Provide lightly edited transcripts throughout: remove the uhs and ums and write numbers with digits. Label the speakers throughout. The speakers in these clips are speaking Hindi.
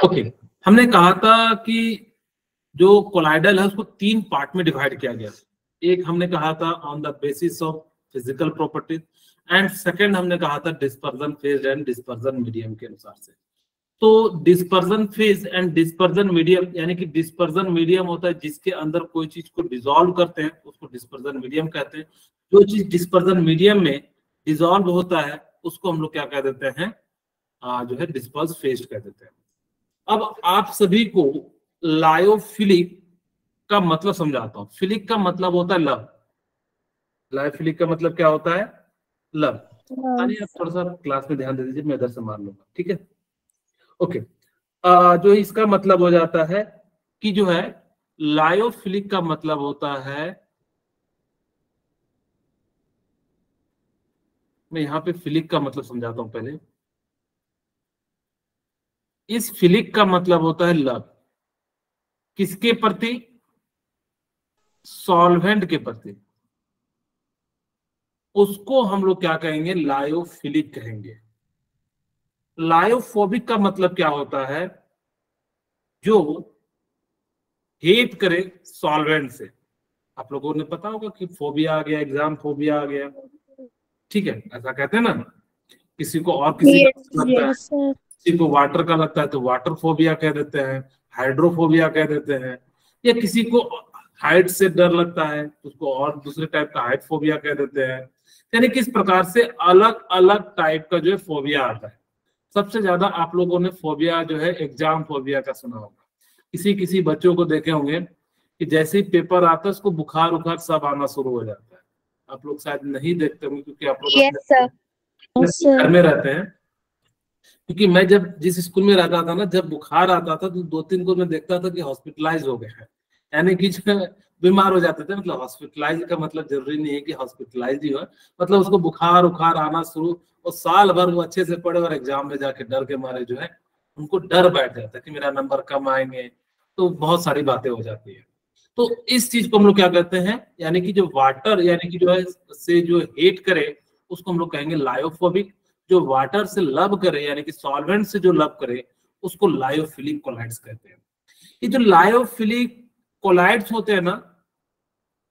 Speaker 1: ओके, हमने कहा था कि जो कोलाइडल है उसको 3 पार्ट में डिवाइड किया गया। एक हमने कहा था on the basis of physical properties, and second हमने कहा था dispersion phase and dispersion medium के अनुसार से। तो dispersion phase and dispersion medium, यानी कि डिस्पर्जन मीडियम होता है जिसके अंदर कोई चीज को डिसॉल्व करते हैं, उसको डिस्पर्जन मीडियम कहते हैं। जो चीज डिस्पर्जन मीडियम में डिसॉल्व होता है उसको हम लोग क्या कह देते हैं, जो है डिस्पर्स फेज कह देते हैं। अब आप सभी को लायोफिलिक का मतलब समझाता हूं। फिलिक का मतलब होता है लव। लायोफिलिक का मतलब क्या होता है, लव। आप थोड़ा सा क्लास में ध्यान दे दीजिए, मैं इधर से मार लूंगा, ठीक है। ओके, जो इसका मतलब हो जाता है कि जो है लायोफिलिक का मतलब होता है, मैं यहां पे फिलिक का मतलब समझाता हूं पहले। इस फिलिक का मतलब होता है लव, किसके प्रति, सॉल्वेंट के प्रति। उसको हम लोग क्या कहेंगे, लायोफिलिक कहेंगे। लायोफोबिक का मतलब क्या होता है, जो हेट करे सॉल्वेंट से। आप लोगों ने पता होगा कि फोबिया आ गया, एग्जाम फोबिया आ गया, ठीक है, ऐसा कहते हैं ना। किसी को और किसी का लगता है, किसी को वाटर का लगता है तो वाटर फोबिया कह देते हैं, हाइड्रोफोबिया कह देते हैं। या किसी को हाइट से डर लगता है उसको और दूसरे टाइप का हाइट फोबिया कह देते हैं। यानी किस प्रकार से अलग अलग टाइप का जो है फोबिया आता है। सबसे ज्यादा आप लोगों ने फोबिया जो है एग्जाम फोबिया का सुना होगा। किसी किसी बच्चों को देखे होंगे कि जैसे ही पेपर आता है उसको बुखार उखार सब आना शुरू हो जाता है। आप लोग शायद नहीं देखते होंगे क्योंकि आप लोग घर में रहते हैं। क्योंकि मैं जब जिस स्कूल में रहता था ना, जब बुखार आता था तो 2-3 को मैं देखता था कि हॉस्पिटलाइज हो गए हैं, यानी कि बीमार हो जाते थे। मतलब हॉस्पिटलाइज का मतलब जरूरी नहीं है कि हॉस्पिटलाइज ही हो, मतलब उसको बुखार उखार आना शुरू, और साल भर वो अच्छे से पढ़े और एग्जाम में जाके डर के मारे जो है उनको डर बैठ जाता है कि मेरा नंबर कम आएंगे, तो बहुत सारी बातें हो जाती है। तो इस चीज को हम लोग क्या कहते हैं, यानी कि जो वाटर यानी कि जो है से जो हेट करे उसको हम लोग कहेंगे लायोफोबिक। जो वाटर से लव करे यानी कि सॉल्वेंट से जो लव करे उसको लायोफिलिक कोलाइड्स कहते हैं। ये जो लायोफिलिक कोलाइड्स होते हैं ना,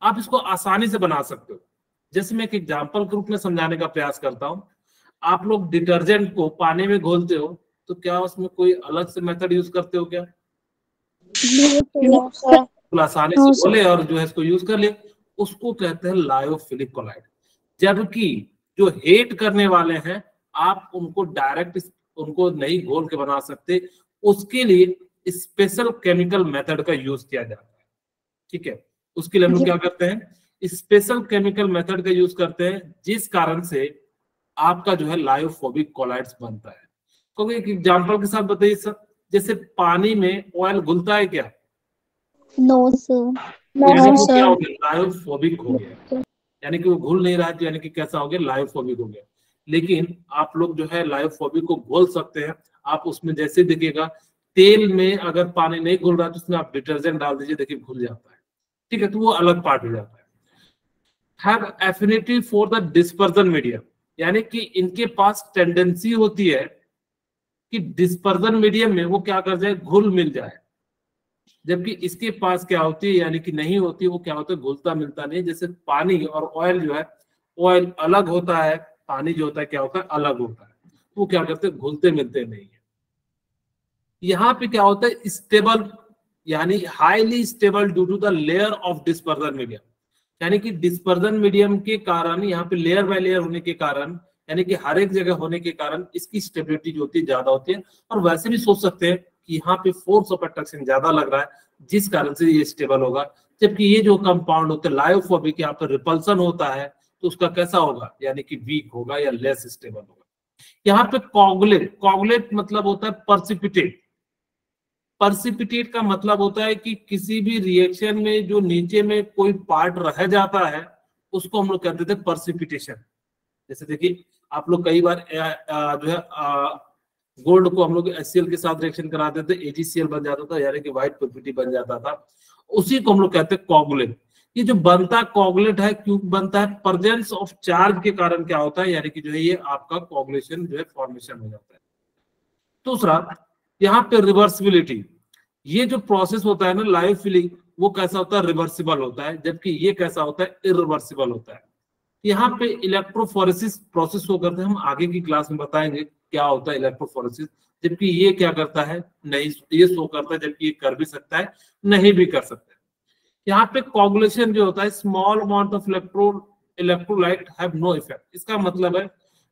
Speaker 1: आप इसको आसानी से बना सकते हो। जैसे मैं एक एग्जांपल के रूप में समझाने का प्रयास करता हूं। आप लोग डिटर्जेंट को पानी में घोलते हो तो क्या उसमें कोई अलग से मेथड यूज करते हो क्या? आसानी से घोले और जो है इसको यूज कर ले, उसको कहते हैं लायोफिलिक कोलाइड। जबकि जो हेट करने वाले हैं आप उनको डायरेक्ट उनको नहीं घोल के बना सकते, उसके लिए स्पेशल केमिकल मेथड का यूज किया जाता है, ठीक है। उसके लिए हम लोग क्या करते हैं, स्पेशल केमिकल मेथड का यूज करते हैं, जिस कारण से आपका जो है लायोफोबिक कोलाइड्स बनता है। तो एक एग्जांपल के साथ बताइए सर, जैसे पानी में ऑयल घुलता है क्या? No sir. लायोफोबिक हो गया, यानी कि वो घुल नहीं रहा है, यानी कि कैसा हो गया, लायोफोबिक हो गया। लेकिन आप लोग जो है लायोफोबिक को घोल सकते हैं। आप उसमें जैसे देखिएगा तेल में अगर पानी नहीं घुल रहा है तो उसमें आप डिटर्जेंट डाल दीजिए, देखिए घुल जाता है, ठीक है। तो वो अलग पार्ट हो जाता है। Have affinity for the dispersion medium, यानी कि इनके पास टेंडेंसी होती है कि डिस्पर्जन मीडियम में वो क्या कर जाए, घुल मिल जाए। जबकि इसके पास क्या होती है, यानी कि नहीं होती, वो क्या होता है, घुलता मिलता नहीं। जैसे पानी और ऑयल जो है, ऑयल अलग होता है, पानी जो होता है क्या होता है, अलग होता है। वो क्या करते हैं, घुलते मिलते नहीं है। यहाँ पे क्या होता है, स्टेबल यानी highly stable due to the layer of dispersion medium, यानी कि डिस्पर्जन मीडियम के कारण, यहाँ पे लेयर बाय लेयर होने के कारण, यानी कि हर एक जगह होने के कारण इसकी स्टेबिलिटी जो होती है ज्यादा होती है। और वैसे भी सोच सकते हैं कि यहाँ पे फोर्स ऑफ अट्रैक्शन ज्यादा लग रहा है, जिस कारण से ये स्टेबल होगा। जबकि ये जो कंपाउंड होते हैं लायोफोबिक, यहाँ पे रिपल्सन होता है, तो उसका कैसा होगा, यानी कि वीक होगा या लेस स्टेबल होगा। यहाँ पे कॉगुलेट, कॉगुलेट मतलब होता है पर्सिपिटेट। पर्सिपिटेट का मतलब होता है कि किसी भी रिएक्शन में जो नीचे में कोई पार्ट रह जाता है उसको हम लोग कहते थे पर्सिपिटेशन। जैसे देखिए आप लोग कई बार जो है गोल्ड को हम लोग HCl के साथ रिएक्शन कराते थे, AgCl बन जाता था, यानी कि व्हाइट पर्पिटी बन जाता था। उसी को हम लोग कहते हैं कॉगुलेट। ये जो बनता कॉगुलेट है, क्यों बनता है, प्रेजेंस ऑफ चार्ज के कारण क्या होता है, यानी कि जो है ये आपका कॉगुलेशन जो है फॉर्मेशन हो जाता है। दूसरा, यहाँ पे रिवर्सिबिलिटी, ये जो प्रोसेस होता है ना लाइव फिलिंग, वो कैसा होता है, रिवर्सिबल होता है, जबकि ये कैसा होता है, इरिवर्सिबल होता है। यहाँ पे इलेक्ट्रोफोरेसिस प्रोसेस शो करते हैं, हम आगे की क्लास में बताएंगे क्या होता है इलेक्ट्रोफोरेसिस, जबकि ये क्या करता है, नहीं, ये शो करता है, जबकि ये कर भी सकता है, नहीं भी कर सकता है। यहाँ पे कोगुलेशन जो होता है, small amount of electrolyte have no effect. इसका मतलब है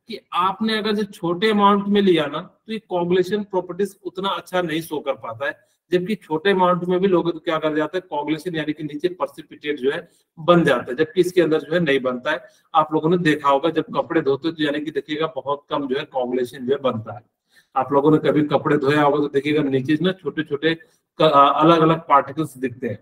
Speaker 1: कि आपने अगर जो छोटे अमाउंट में लिया ना, तो ये कोगुलेशन प्रॉपर्टीज उतना अच्छा नहीं शो कर पाता है, जबकि छोटे अमाउंट में भी लोग तो क्या कर जाते हैं, कोगुलेशन यानी कि नीचे पर्सिपिटेट जो है बन जाता है, जबकि इसके अंदर जो है नहीं बनता है। आप लोगों ने देखा होगा जब कपड़े धोते हो तो यानी कि देखिएगा बहुत कम जो है कोगुलेशन जो है बनता है। आप लोगों ने कभी कपड़े धोया होगा तो देखिएगा नीचे ना छोटे छोटे अलग अलग पार्टिकल्स दिखते हैं,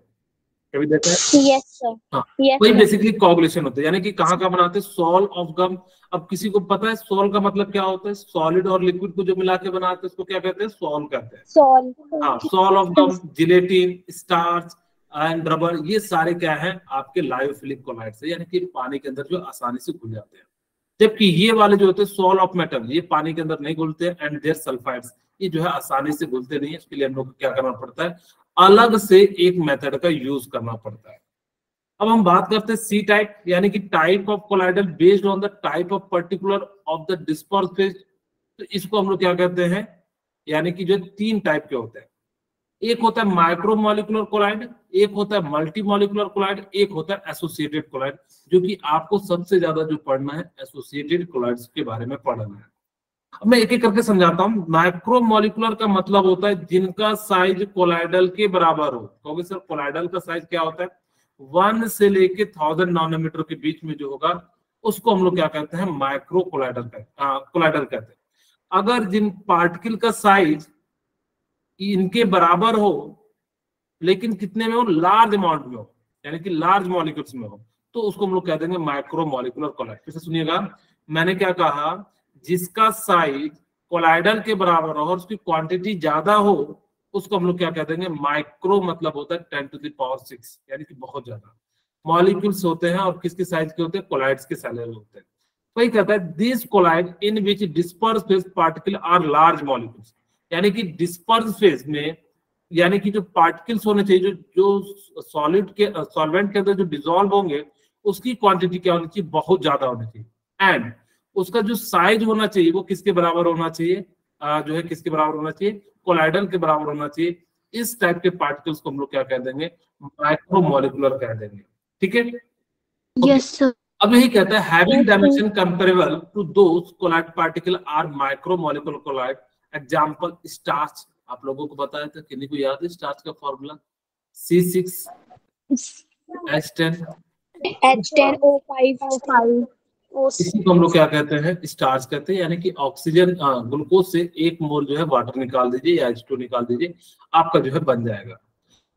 Speaker 1: कभी देखा है?
Speaker 2: Yes sir.
Speaker 1: हाँ, वही बेसिकली कोगुलेशन होता है, यानी कि कहाँ का बनाते हैं, सॉल ऑफ गम। अब किसी को पता है सॉल का मतलब क्या होता है, सॉलिड और लिक्विड को जो मिला के बनाते हैं उसको क्या कहते हैं, सॉल कहते हैं।
Speaker 2: सॉल।
Speaker 1: हाँ, sol of gum, gelatin, starch and rubber, ये सारे क्या है आपके लायोफिलिक कोलाइड्स है, यानी कि पानी के अंदर जो आसानी से घुल जाते हैं। जबकि ये वाले जो होते हैं सॉल ऑफ मेटल, ये पानी के अंदर नहीं घुलते हैं, एंड देयर सल्फाइड्स, ये जो है आसानी से घुलते नहीं है। इसके लिए हम लोग को क्या करना पड़ता है, अलग से एक मेथड का यूज करना पड़ता है। अब हम बात करते हैं सी टाइप, यानी कि type of colloidal based on the type of particular of the disperse phase. तो इसको हम लोग क्या कहते हैं, यानी कि जो 3 टाइप के होते हैं, एक होता है माइक्रोमोलिकुलर कोलाइड, एक होता है मल्टीमोलिकुलर कोलाइड, एक होता है एसोसिएटेड कोलाइड, जो कि आपको सबसे ज्यादा जो पढ़ना है एसोसिएटेड कोलाइड्स के बारे में पढ़ना है। अब मैं एक एक करके समझाता हूँ। माइक्रोमोलिकुलर का मतलब होता है जिनका साइज कोलाइडल के बराबर हो, क्योंकि सर कोलाइडल का साइज क्या होता है, 1 से लेके 1000 नैनोमीटर के बीच में जो होगा उसको हम लोग क्या कहते हैं, माइक्रो कोलाइडल कहते हैं। अगर जिन पार्टिकल का साइज इनके बराबर हो लेकिन कितने में हो, लार्ज अमाउंट में हो, यानी कि लार्ज मॉलिक्यूल्स में हो, तो उसको हम लोग कह देंगे माइक्रोमोलिकुलर कोलाइड। फिर से सुनिएगा, मैंने क्या कहा, जिसका साइज कोलाइडल के बराबर हो और उसकी क्वांटिटी ज्यादा हो उसको हम लोग क्या कह देंगे, माइक्रो मतलब होता है 10 to the power 6, यानी कि बहुत ज्यादा मॉलिक्यूल्स होते हैं। और किसके साइज के होते हैं, कोलाइड्स के साइज होते हैं। वही कहता है this colloid in which disperse phase particle are large molecules, यानी कि डिस्पर्स फेज में, यानी कि जो पार्टिकल्स होने चाहिए, जो सॉलिड के सॉल्वेंट के अंदर जो डिसॉल्व होंगे उसकी क्वांटिटी क्या होनी चाहिए, बहुत ज्यादा होनी चाहिए। एंड उसका जो साइज होना चाहिए वो किसके बराबर होना चाहिए, जो है किसके बराबर होना चाहिए, कोलाइडल के बराबर होना चाहिए। इस टाइप के पार्टिकल्स को हम लोग क्या कह देंगे, माइक्रोमोलिकुलर कह देंगे। ठीक है,
Speaker 2: यस सर।
Speaker 1: अब यही कहता है having dimension comparable to those colloid particle are micromolecular colloid. Example starch, आप लोगों को बताया था, किन्हीं को याद है स्टार्च का फॉर्मूला, C6H10
Speaker 2: H10O5
Speaker 1: इसी को हम लोग क्या कहते हैं, स्टार्च कहते हैं। यानी कि ऑक्सीजन ग्लूकोज से 1 मोल जो है वाटर निकाल दीजिए या H2 निकाल दीजिए, आपका जो है बन जाएगा।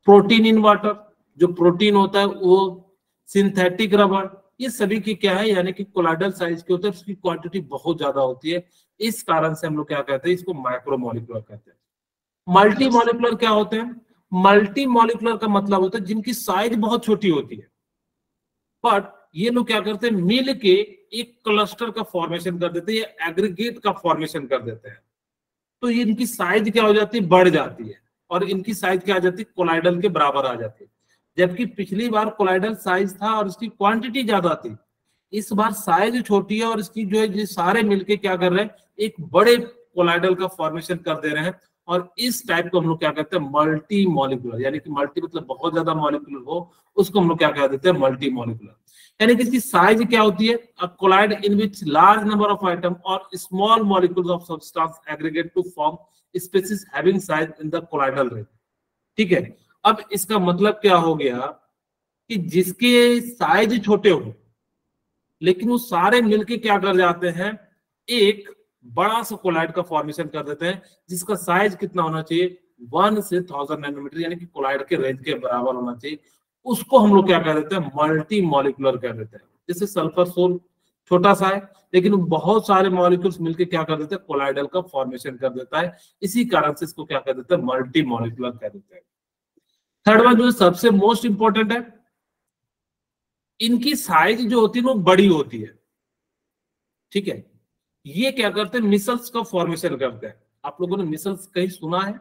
Speaker 1: प्रोटीन इन वाटर, जो प्रोटीन होता है वो सिंथेटिक रबर, ये सभी की क्या है, यानी कि कोलाइडल साइज के होते हैं, उसकी क्वांटिटी बहुत ज्यादा होती है। इस कारण से हम लोग क्या कहते हैं, इसको माइक्रोमोलिकुलर कहते हैं। मल्टी मॉलिकुलर क्या होते हैं, मल्टी मॉलिकुलर का मतलब होता है जिनकी साइज बहुत छोटी होती है, बट ये लोग क्या करते हैं, मिल के एक क्लस्टर का फॉर्मेशन कर देते हैं या एग्रीगेट का फॉर्मेशन कर देते हैं। तो ये इनकी साइज क्या हो जाती है, बढ़ जाती है, और इनकी साइज क्या आ जाती है, कोलाइडल के बराबर आ जाती है। जबकि पिछली बार कोलाइडल साइज था और इसकी क्वांटिटी ज्यादा थी, इस बार साइज छोटी है और इसकी जो है ये सारे मिलके क्या कर रहे हैं, एक बड़े कोलाइडल का फॉर्मेशन कर दे रहे हैं। और इस टाइप को हम लोग क्या कहते हैं, मल्टी मॉलिकुलर, यानी कि मल्टी मतलब बहुत ज्यादा मॉलिकुलर हो, उसको हम लोग क्या कह देते हैं, मल्टी मॉलिकुलर। यानी कि इसकी साइज क्या होती है, a colloid in which large number of atoms or small molecules of substance aggregate to form species having size in the colloidal range. ठीक है, अब इसका मतलब क्या हो गया कि जिसके साइज छोटे हो लेकिन वो सारे मिलके क्या कर जाते हैं, एक बड़ा सा कोलाइड का फॉर्मेशन कर देते हैं, जिसका साइज कितना होना चाहिए, 1 से 1000 नैनोमीटर, यानी कि कोलाइड के रेंज के बराबर होना चाहिए। उसको हम लोग क्या कह देते हैं, मल्टी मॉलिकुलर कह देते हैं। जैसे सल्फर सोल छोटा सा है लेकिन बहुत सारे मॉलिक्यूल्स मिलके क्या कर देते हैं, कोलाइडल का फॉर्मेशन कर देता है। इसी कारण से इसको क्या कह देते हैं, मल्टी मॉलिकुलर कह देते हैं। थर्ड वन जो सबसे मोस्ट इंपॉर्टेंट है, इनकी साइज जो होती है वो बड़ी होती है। ठीक है, ये क्या करते हैं, मिसल्स का फॉर्मेशन करते हैं। आप लोगों ने मिसल्स कहीं सुना है?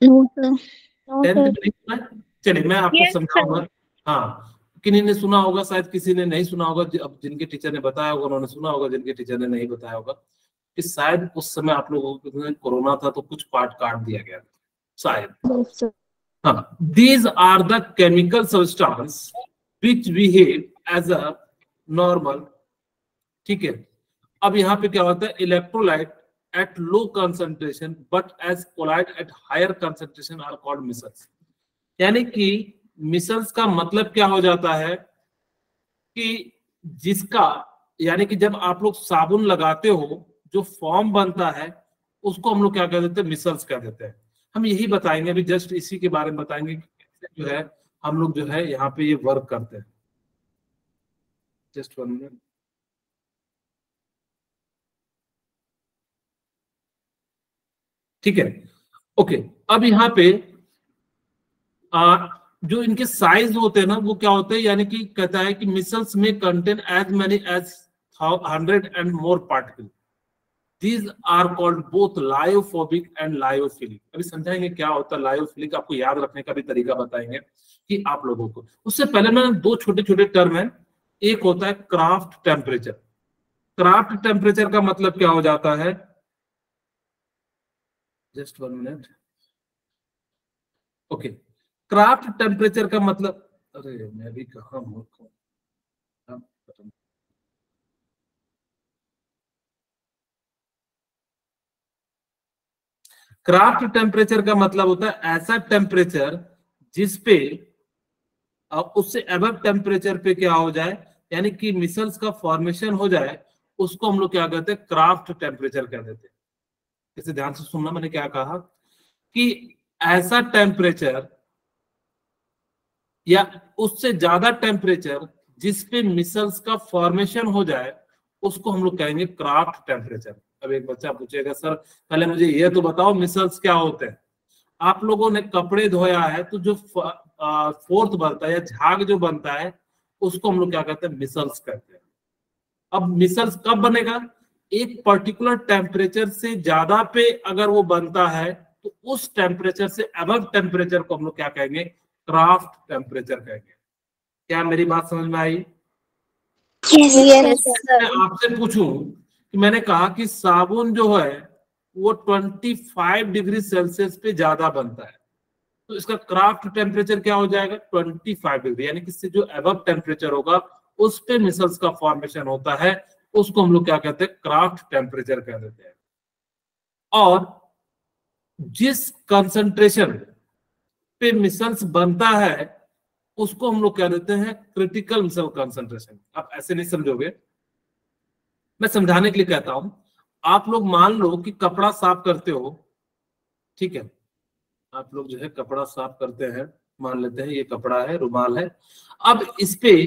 Speaker 1: टेंथ में नहीं सुना है? चलिए मैं आपको समझाऊंगा। हाँ, किन्हीं ने सुना होगा, शायद किसी ने नहीं सुना होगा। अब जिनके टीचर ने बताया होगा उन्होंने सुना होगा, जिनके टीचर ने नहीं बताया होगा कि शायद उस समय आप लोगों को कोरोना था तो कुछ पार्ट काट दिया गया था शायद। हाँ, these are the chemical substance which behave as a normal। ठीक है, अब यहाँ पे क्या होता है, electrolyte at low concentration but as colloid at higher concentration are called micelles. यानी कि मिसल्स का मतलब क्या हो जाता है कि जिसका, यानी कि जब आप लोग साबुन लगाते हो जो फॉर्म बनता है उसको हम लोग क्या कह देते हैं, मिसल्स कह देते हैं। हम यही बताएंगे अभी, जस्ट इसी के बारे में बताएंगे कि कैसे जो है हम लोग जो है यहाँ पे ये वर्क करते हैं। Just 1 minute. ठीक है, ओके। अब यहाँ पे जो इनके साइज होते हैं ना वो क्या होते हैं, यानी कि कहता है कि मिसल्स में contain as many as 100 and more particle. These are called both lyophobic and lyophilic. अभी समझाएंगे क्या होता है लायोफिलिक, आपको याद रखने का भी तरीका बताएंगे कि आप लोगों को। उससे पहले मैं दो छोटे छोटे टर्म है, एक होता है क्राफ्ट टेम्परेचर। क्राफ्ट टेम्परेचर का मतलब क्या हो जाता है, just 1 minute. Okay, craft temperature का मतलब, अरे मैं भी कहा मूर्ख हूं। क्राफ्ट टेम्परेचर का मतलब होता है ऐसा टेम्परेचर जिसपे उससे अबव टेम्परेचर पे क्या हो जाए, यानी कि मिसल्स का फॉर्मेशन हो जाए, उसको हम लोग क्या कहते हैं, क्राफ्ट टेम्परेचर कह देते हैं। इसे ध्यान से सुनना, मैंने क्या कहा कि ऐसा टेम्परेचर या उससे ज्यादा टेम्परेचर जिसपे मिसल्स का फॉर्मेशन हो जाए उसको हम लोग कहेंगे क्राफ्ट टेम्परेचर। अब एक बच्चा पूछेगा सर पहले मुझे ये तो बताओ मिसल्स क्या होते हैं। आप लोगों ने कपड़े धोया है तो जो फोर्थ बनता है या झाग जो बनता है उसको हम लोग क्या कहते हैं, मिसल्स कहते हैं। अब मिसल्स कब बनेगा, एक पर्टिकुलर टेम्परेचर से ज्यादा पे अगर वो बनता है तो उस टेम्परेचर से अबव टेम्परेचर को हम लोग क्या कहेंगे, क्राफ्ट टेम्परेचर कहेंगे। क्या मेरी बात समझ में आई?
Speaker 2: yes,
Speaker 1: मैं आपसे पूछूं कि मैंने कहा कि साबुन जो है वो 25 डिग्री सेल्सियस पे ज्यादा बनता है तो इसका क्राफ्ट टेम्परेचर क्या हो जाएगा, 25 डिग्री। यानी कि इससे जो अबव टेम्परेचर होगा उस पे मिसल्स का फॉर्मेशन होता है, उसको हम लोग क्या कहते हैं, क्राफ्ट टेम्परेचर कह देते हैं। और जिस कंसंट्रेशन पे मिसल्स बनता है उसको हम लोग कह देते हैं क्रिटिकल मिसल कंसंट्रेशन। आप ऐसे नहीं समझोगे, मैं समझाने के लिए कहता हूं। आप लोग मान लो कि कपड़ा साफ करते हो, ठीक है, आप लोग जो है कपड़ा साफ करते हैं, मान लेते हैं ये कपड़ा है, रुमाल है। अब इस पे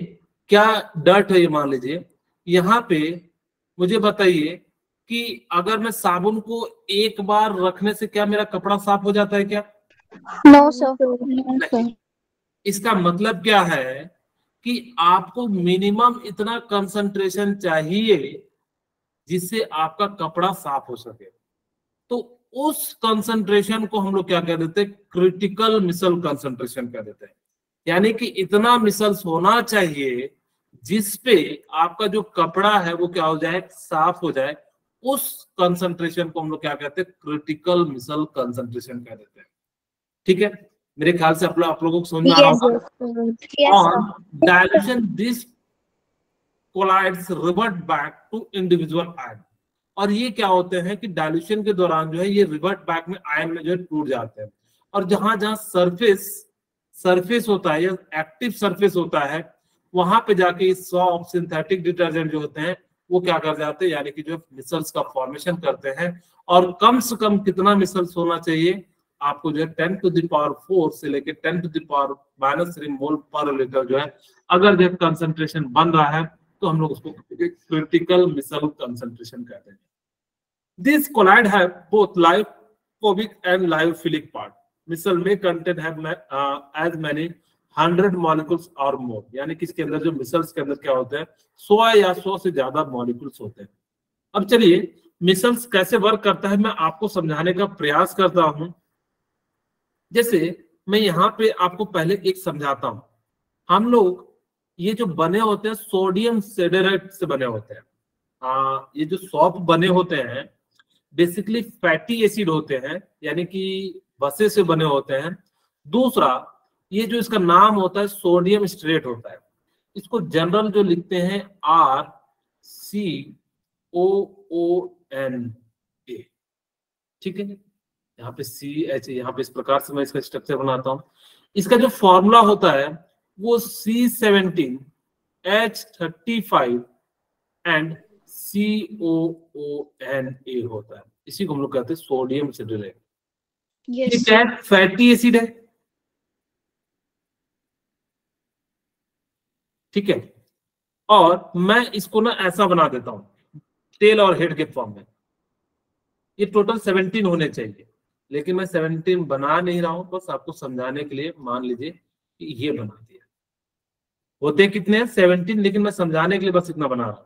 Speaker 1: क्या डर्ट है ये मान लीजिए, यहाँ पे मुझे बताइए कि अगर मैं साबुन को एक बार रखने से क्या मेरा कपड़ा साफ हो जाता है क्या?
Speaker 2: no sir,
Speaker 1: इसका मतलब क्या है कि आपको मिनिमम इतना कंसंट्रेशन चाहिए जिससे आपका कपड़ा साफ हो सके। तो उस कंसंट्रेशन को हम लोग क्या कह देते हैं, क्रिटिकल मिसल कंसंट्रेशन कह देते हैं। यानी कि इतना मिसल्स होना चाहिए जिसपे आपका जो कपड़ा है वो क्या हो जाए, साफ हो जाए। उस कंसंट्रेशन को हम लोग क्या कहते हैं, क्रिटिकल मिसल कंसंट्रेशन कह देते हैं। ठीक है, मेरे ख्याल से आप लोगों को समझ में आ रहा होगा। और dilution this colloids revert back to individual ion. और ये क्या होते हैं कि डायल्यूशन के दौरान जो है ये रिवर्ट बैक में आयन में जो है टूट जाते हैं। और जहां जहां सरफेस होता है या एक्टिव सरफेस होता है वहां पे जाके सॉफ्ट सिंथेटिक डिटर्जेंट जो होते हैं वो क्या कर जाते हैं, यानी कि जो मिसल्स का फॉर्मेशन करते हैं। और कम से कम कितना मिसल्स होना चाहिए आपको, जो है 10⁴ से लेके 10⁻³ मोल पर लीटर जो है अगर जो कंसंट्रेशन बन रहा है तो हम लोग उसको क्रिटिकल मिसल कंसंट्रेशन कहते हैं। This colloid have both lyophobic and lyophilic part. Micelle में content have as many 100 molecules or more. यानी कि इसके अंदर जो मिसल्स के अंदर क्या होते हैं 100 या 100 से ज्यादा मॉलिक्यूल्स होते हैं। अब चलिए मिसल्स कैसे वर्क करता है मैं आपको समझाने का प्रयास करता हूं। जैसे मैं यहाँ पे आपको पहले एक समझाता हूं। हम लोग ये जो बने होते हैं सोडियम सेडेरेट से बने होते हैं। ये जो सॉप बने होते हैं बेसिकली फैटी एसिड होते हैं, यानी कि वसे से बने होते हैं। दूसरा, ये जो इसका नाम होता है सोडियम स्ट्रेट होता है। इसको जनरल जो लिखते हैं RCOONA, ठीक है। यहाँ पे CH, यहाँ पे इस प्रकार से मैं इसका स्ट्रक्चर बनाता हूं। इसका जो फॉर्मूला होता है वो C17H35 एंड COONA होता है। इसी को हम लोग कहते हैं सोडियम सिट्रेट। ये क्या है? फैटी एसिड है, ठीक है। और मैं इसको ना ऐसा बना देता हूं टेल और हेड के फॉर्म में। ये टोटल 17 होने चाहिए, लेकिन मैं 17 बना नहीं रहा हूं, बस आपको समझाने के लिए मान लीजिए कि ये बना दिया। होते कितने हैं? 17, लेकिन मैं समझाने के लिए बस इतना बना रहा हूं।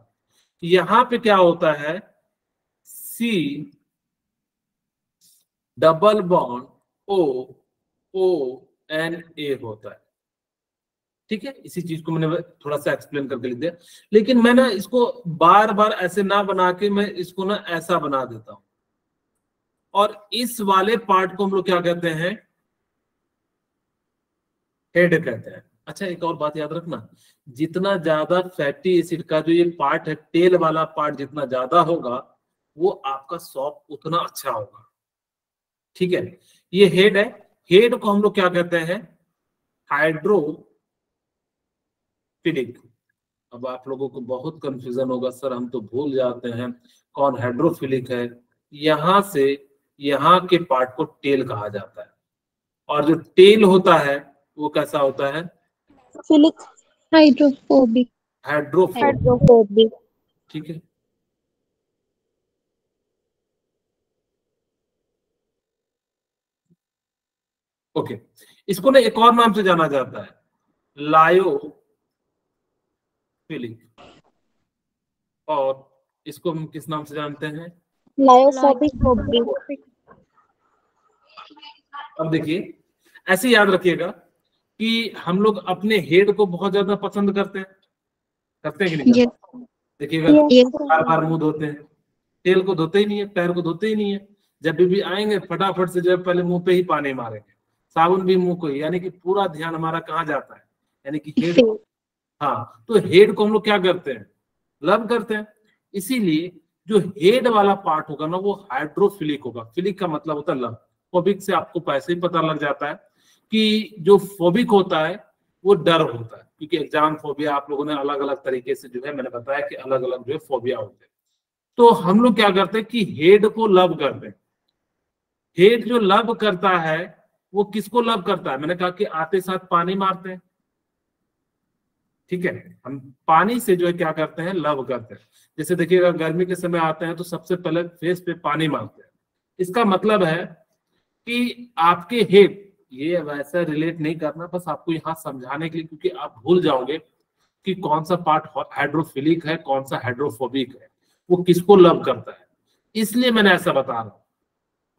Speaker 1: यहां पे क्या होता है? C डबल बॉन्ड ONA होता है, ठीक है। इसी चीज को मैंने थोड़ा सा एक्सप्लेन करके लिख दिया, लेकिन मैं ना इसको बार बार ऐसे ना बना के मैं इसको ना ऐसा बना देता हूं। और इस वाले पार्ट को हम लोग क्या कहते हैं? हेड कहते हैं। अच्छा, एक और बात याद रखना, जितना ज्यादा फैटी एसिड का जो ये पार्ट है, टेल वाला पार्ट जितना ज्यादा होगा वो आपका सॉप उतना अच्छा होगा, ठीक है। ये हेड है। हेड को हम लोग क्या कहते हैं? हाइड्रोफिलिक। अब आप लोगों को बहुत कंफ्यूजन होगा, सर हम तो भूल जाते हैं कौन हाइड्रोफिलिक है। यहां से यहाँ के पार्ट को टेल कहा जाता है, और जो टेल होता है वो कैसा होता है?
Speaker 2: फिलिक। हाइड्रोफोबिक।
Speaker 1: हाइड्रोफोबिक, ठीक है। ओके, इसको ना एक और नाम से जाना जाता है, लायोफिलिक। और इसको हम किस नाम से जानते हैं?
Speaker 2: लायोफोबिक।
Speaker 1: अब देखिए, ऐसे याद रखिएगा कि हम लोग अपने हेड को बहुत ज्यादा पसंद करते हैं कि नहीं करते? देखिएगा, बार बार मुंह धोते हैं, टेल को धोते ही नहीं है, पैर को धोते ही नहीं है। जब भी आएंगे फटाफट से जो है पहले मुंह पे ही पानी मारेंगे, साबुन भी मुंह को ही, यानी कि पूरा ध्यान हमारा कहाँ जाता है? यानी कि हेड। हाँ, तो हेड को हम लोग क्या करते हैं? लव करते हैं। इसीलिए जो हेड वाला पार्ट होगा ना वो हाइड्रोफिलिक होगा। फिलिक का मतलब होता है लव। फोबिक से आपको पैसे ही पता लग जाता है कि जो फोबिक होता है वो डर होता है, क्योंकि एग्जाम फोबिया आप लोगों ने अलग अलग तरीके से जो है मैंने बताया कि अलग अलग जो है फोबिया होते हैं। तो हम लोग क्या करते हैं कि हेड को लव करते हैं। हेड जो लव करता है वो किसको लव करता है? मैंने कहा कि आते साथ पानी मारते हैं, ठीक है। हम पानी से जो है क्या करते हैं? लव करते हैं। जैसे देखिएगा, गर्मी के समय आते हैं तो सबसे पहले फेस पे पानी मारते हैं। इसका मतलब है कि आपके हेड, ये वैसा रिलेट नहीं करना, बस आपको यहाँ समझाने के लिए, क्योंकि आप भूल जाओगे कि कौन सा पार्ट हाइड्रोफिलिक है, कौन सा हाइड्रोफोबिक है, वो किसको लव करता है, इसलिए मैंने ऐसा बता रहा हूं।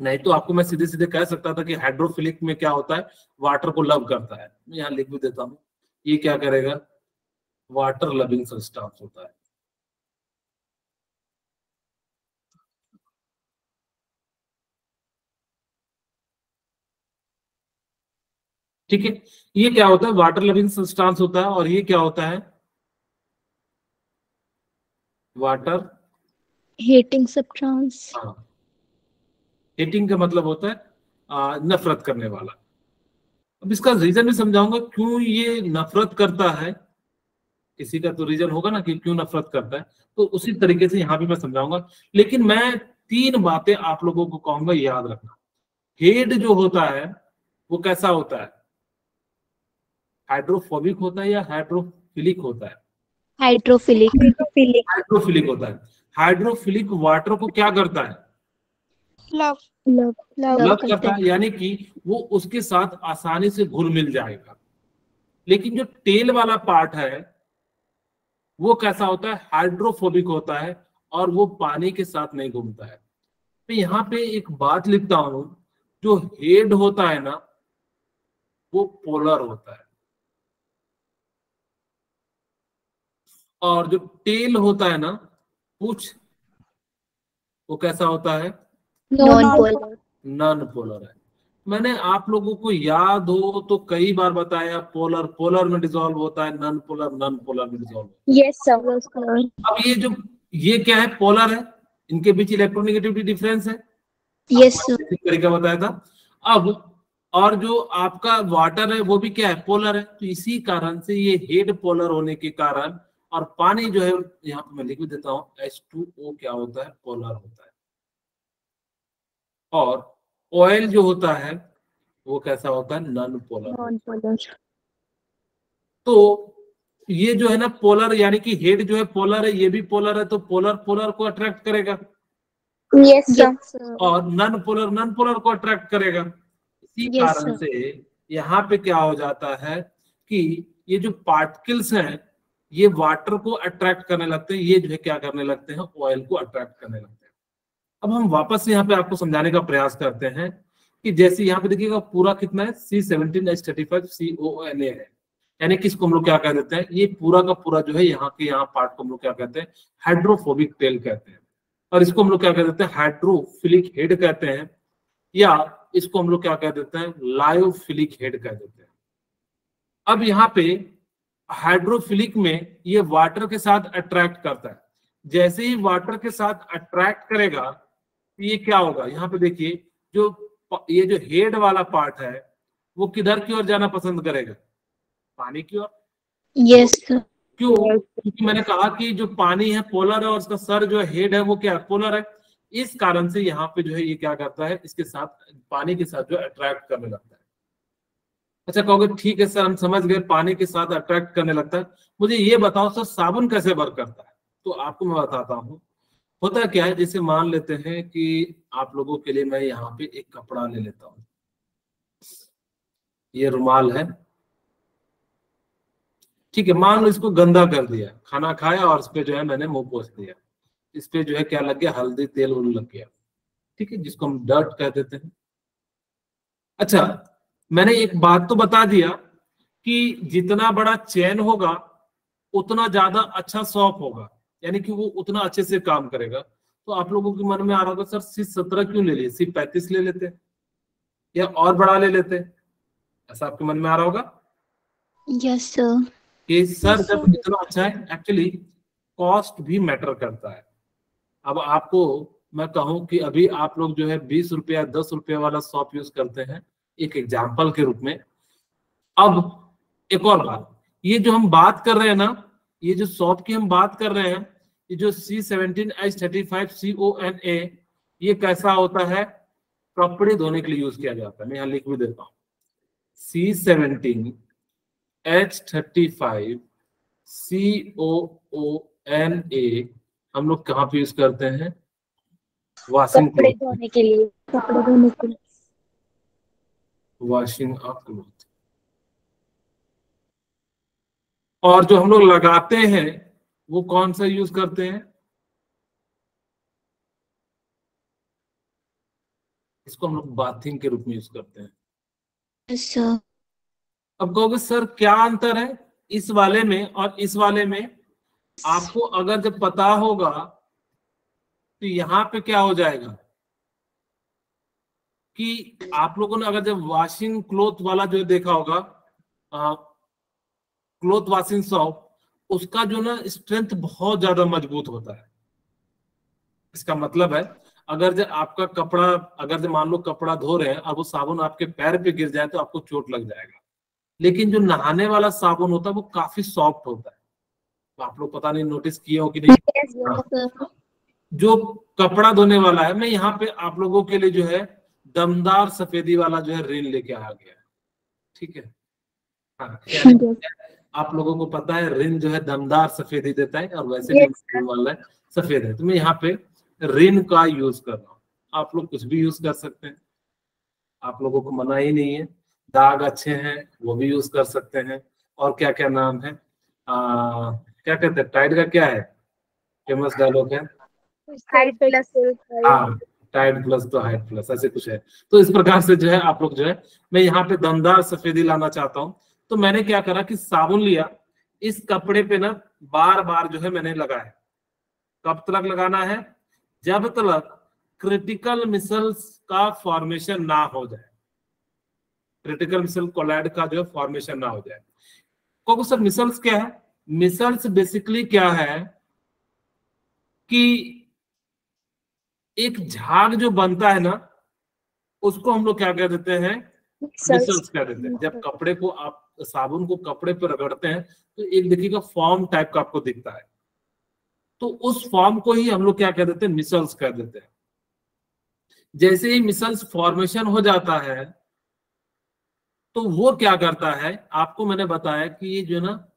Speaker 1: नहीं तो आपको मैं सीधे सीधे कह सकता था कि हाइड्रोफिलिक में क्या होता है? वाटर को लव करता है। मैं यहाँ लिख भी देता हूँ, ये क्या करेगा? वाटर लविंग सब्सटेंस होता है। ठीक है, ये क्या होता है? वाटर लविंग सब्सटेंस होता है। और ये क्या होता है? Water
Speaker 2: heating substance.
Speaker 1: हाँ, हीटिंग का मतलब होता है नफरत करने वाला। अब इसका रीजन भी समझाऊंगा क्यों ये नफरत करता है। किसी का तो रीजन होगा ना कि क्यों नफरत करता है, तो उसी तरीके से यहाँ भी मैं समझाऊंगा। लेकिन मैं 3 बातें आप लोगों को कहूंगा, याद रखना। हेड जो होता है वो कैसा होता है? हाइड्रोफोबिक होता है या हाइड्रोफिलिक होता है?
Speaker 2: हाइड्रोफिलिक।
Speaker 1: हाइड्रोफिलिक होता है। हाइड्रोफिलिक वाटर को क्या करता है?
Speaker 2: लव
Speaker 1: लव करता है, यानी कि वो उसके साथ आसानी से घुल मिल जाएगा। लेकिन जो टेल वाला पार्ट है वो कैसा होता है? हाइड्रोफोबिक होता है, और वो पानी के साथ नहीं घूमता है। तो यहाँ पे एक बात लिखता हूं, जो हेड होता है ना वो पोलर होता है, और जो टेल होता है ना पूछ, वो कैसा होता है?
Speaker 2: Non polar.
Speaker 1: नॉन पोलर है। मैंने आप लोगों को याद हो तो कई बार बताया, पोलर पोलर में डिसॉल्व होता है, नॉन पोलर नॉन पोलर में डिसॉल्व होता
Speaker 2: यस सर।
Speaker 1: है। अब ये क्या है? पोलर है, इनके बीच इलेक्ट्रोनेगेटिविटी डिफरेंस है,
Speaker 2: यस
Speaker 1: आपको
Speaker 2: सर।
Speaker 1: बेसिक तरीका बताया था। अब और जो आपका वाटर है वो भी क्या है? पोलर है। तो इसी कारण से ये हेड पोलर होने के कारण, और पानी जो है यहाँ पे मैं लिख भी देता हूँ, H2O क्या होता है? पोलर होता है। और ऑयल जो होता है वो कैसा होता है? नॉन पोलर होता है।
Speaker 2: Non polar.
Speaker 1: तो ये जो है ना पोलर, यानी कि हेड जो है पोलर है, ये भी पोलर है, तो पोलर पोलर को अट्रैक्ट करेगा,
Speaker 2: यस सर।
Speaker 1: और नॉन पोलर को अट्रैक्ट करेगा। इसी
Speaker 2: यस
Speaker 1: कारण
Speaker 2: सर।
Speaker 1: से यहाँ पे क्या हो जाता है कि ये जो पार्टिकल्स हैं ये वाटर को अट्रैक्ट करने लगते हैं, ये जो है क्या करने लगते हैं? ऑयल को अट्रैक्ट करने लगते हैं। अब हम वापस से यहाँ पे आपको समझाने का प्रयास करते हैं कि जैसे यहाँ पे देखिएगा पूरा कितना है? C17H35CONA है, यानी कि इसको हम लोग क्या कह देते हैं? ये पूरा का पूरा जो है यहाँ के यहाँ पार्ट को हम लोग क्या कहते हैं? हाइड्रोफोबिक टेल कहते हैं। और इसको हम लोग क्या कह देते हैं? हाइड्रोफिलिक हेड कहते हैं, या इसको हम लोग क्या कह देते हैं? लायोफिलिक हेड कह देते हैं। अब यहाँ पे हाइड्रोफिलिक में ये वाटर के साथ अट्रैक्ट करता है। जैसे ही वाटर के साथ अट्रैक्ट करेगा तो ये क्या होगा? यहाँ पे देखिए, ये जो हेड वाला पार्ट है वो किधर की ओर जाना पसंद करेगा? पानी की ओर।
Speaker 2: Yes sir.
Speaker 1: क्यों? क्योंकि मैंने कहा कि जो पानी है पोलर है, और उसका सर जो हेड है वो क्या है? पोलर है। इस कारण से यहाँ पे जो है ये क्या करता है? इसके साथ, पानी के साथ जो अट्रैक्ट करने लगता है। अच्छा, कहोगे ठीक है सर हम समझ गए, पानी के साथ अट्रैक्ट करने लगता है। मुझे ये बताओ सर साबुन कैसे वर्क करता है? तो आपको मैं बताता हूँ। होता क्या है, जैसे मान लेते हैं कि आप लोगों के लिए मैं यहाँ पे एक कपड़ा ले लेता हूँ, ये रुमाल है, ठीक है। मान लो इसको गंदा कर दिया, खाना खाया और इस पे जो है मैंने मुंह पोंछ दिया, इस पे जो है क्या लग गया? हल्दी तेल उल लग गया, ठीक है, जिसको हम डर्ट कह देते हैं। अच्छा, मैंने एक बात तो बता दिया कि जितना बड़ा चेन होगा उतना ज्यादा अच्छा सॉप होगा, यानी कि वो उतना अच्छे से काम करेगा। तो आप लोगों के मन में आ रहा होगा सर C17 क्यों ले लिए? C35 ले लेते या और बड़ा ले लेते, ऐसा आपके मन में आ रहा होगा
Speaker 2: यस सर।
Speaker 1: कि सर जब इतना अच्छा है। एक्चुअली कॉस्ट भी मैटर करता है। अब आपको मैं कहूं कि अभी आप लोग जो है 20 रुपया 10 रुपया वाला सॉप यूज करते हैं, एक एग्जाम्पल के रूप में। अब एक और बात, ये जो हम बात कर रहे हैं ना, ये जो सॉप की हम बात कर रहे हैं, ये जो C17H35CONA, ये कैसा होता है? कपड़े धोने के लिए यूज किया जाता है। मैं यहाँ लिख भी देता हूँ, C17H35COONA हम लोग कहाँ पे यूज करते हैं? वॉशिंग
Speaker 2: कपड़े
Speaker 1: क्लोथ,
Speaker 2: धोने के लिए। कपड़े धोने के लिए।
Speaker 1: Washing of cloth. और जो हम लोग लगाते हैं वो कौन सा यूज करते हैं? इसको हम लोग बाथिंग के रूप में यूज करते हैं।
Speaker 2: Yes sir.
Speaker 1: अब कहोगे सर क्या अंतर है इस वाले में और इस वाले में? आपको अगर जब पता होगा तो यहाँ पे क्या हो जाएगा कि आप लोगों ने अगर जब वॉशिंग क्लोथ वाला जो देखा होगा, क्लोथ वॉशिंग सॉप, उसका जो ना स्ट्रेंथ बहुत ज्यादा मजबूत होता है। इसका मतलब है अगर जब आपका कपड़ा, अगर जब मान लो कपड़ा धो रहे हैं और वो साबुन आपके पैर पे गिर जाए तो आपको चोट लग जाएगा। लेकिन जो नहाने वाला साबुन होता है वो काफी सॉफ्ट होता है। तो आप लोग पता नहीं नोटिस किए हो कि नहीं।
Speaker 2: Yes sir.
Speaker 1: जो कपड़ा धोने वाला है, मैं यहाँ पे आप लोगों के लिए जो है दमदार सफेदी वाला जो है रिन लेके आ गया, ठीक है। हाँ, यानी आप लोगों को पता है रिन जो है दमदार सफेदी देता है, और वैसे भी वाला है सफेद है। तो मैं यहाँ पे रिन का यूज कर रहा हूँ, आप लोग कुछ भी यूज कर सकते हैं, आप लोगों को मना ही नहीं है। दाग अच्छे हैं वो भी यूज कर सकते हैं। और क्या क्या नाम है, क्या कहते हैं, टाइड का क्या है फेमस डायलॉग है?
Speaker 3: हाइट प्लस
Speaker 1: हाँ, टाइड प्लस तो हाइट प्लस, ऐसे कुछ है। तो इस प्रकार से जो है आप लोग जो है, मैं यहाँ पे दमदार सफेदी लाना चाहता हूँ। तो मैंने क्या करा कि साबुन लिया, इस कपड़े पे ना बार बार जो है मैंने लगाया। कब तक लगाना है? जब तक क्रिटिकल मिसल्स का फॉर्मेशन ना हो जाए, क्रिटिकल मिसल कोलैड का जो है फॉर्मेशन ना हो जाए। क्योंकि सर मिसल्स क्या है? मिसल्स बेसिकली क्या है कि एक झाग जो बनता है ना, उसको हम लोग क्या कह देते हैं? मिसल्स कह देते हैं। जब कपड़े को आप साबुन को कपड़े पर रगड़ते हैं तो एक देखिएगा फॉर्म टाइप का आपको दिखता है, तो उस फॉर्म को ही हम लोग क्या कह देते हैं? मिसल्स कह देते हैं। जैसे ही मिसल्स फॉर्मेशन हो जाता है तो वो क्या करता है, आपको मैंने बताया कि ये जो ना,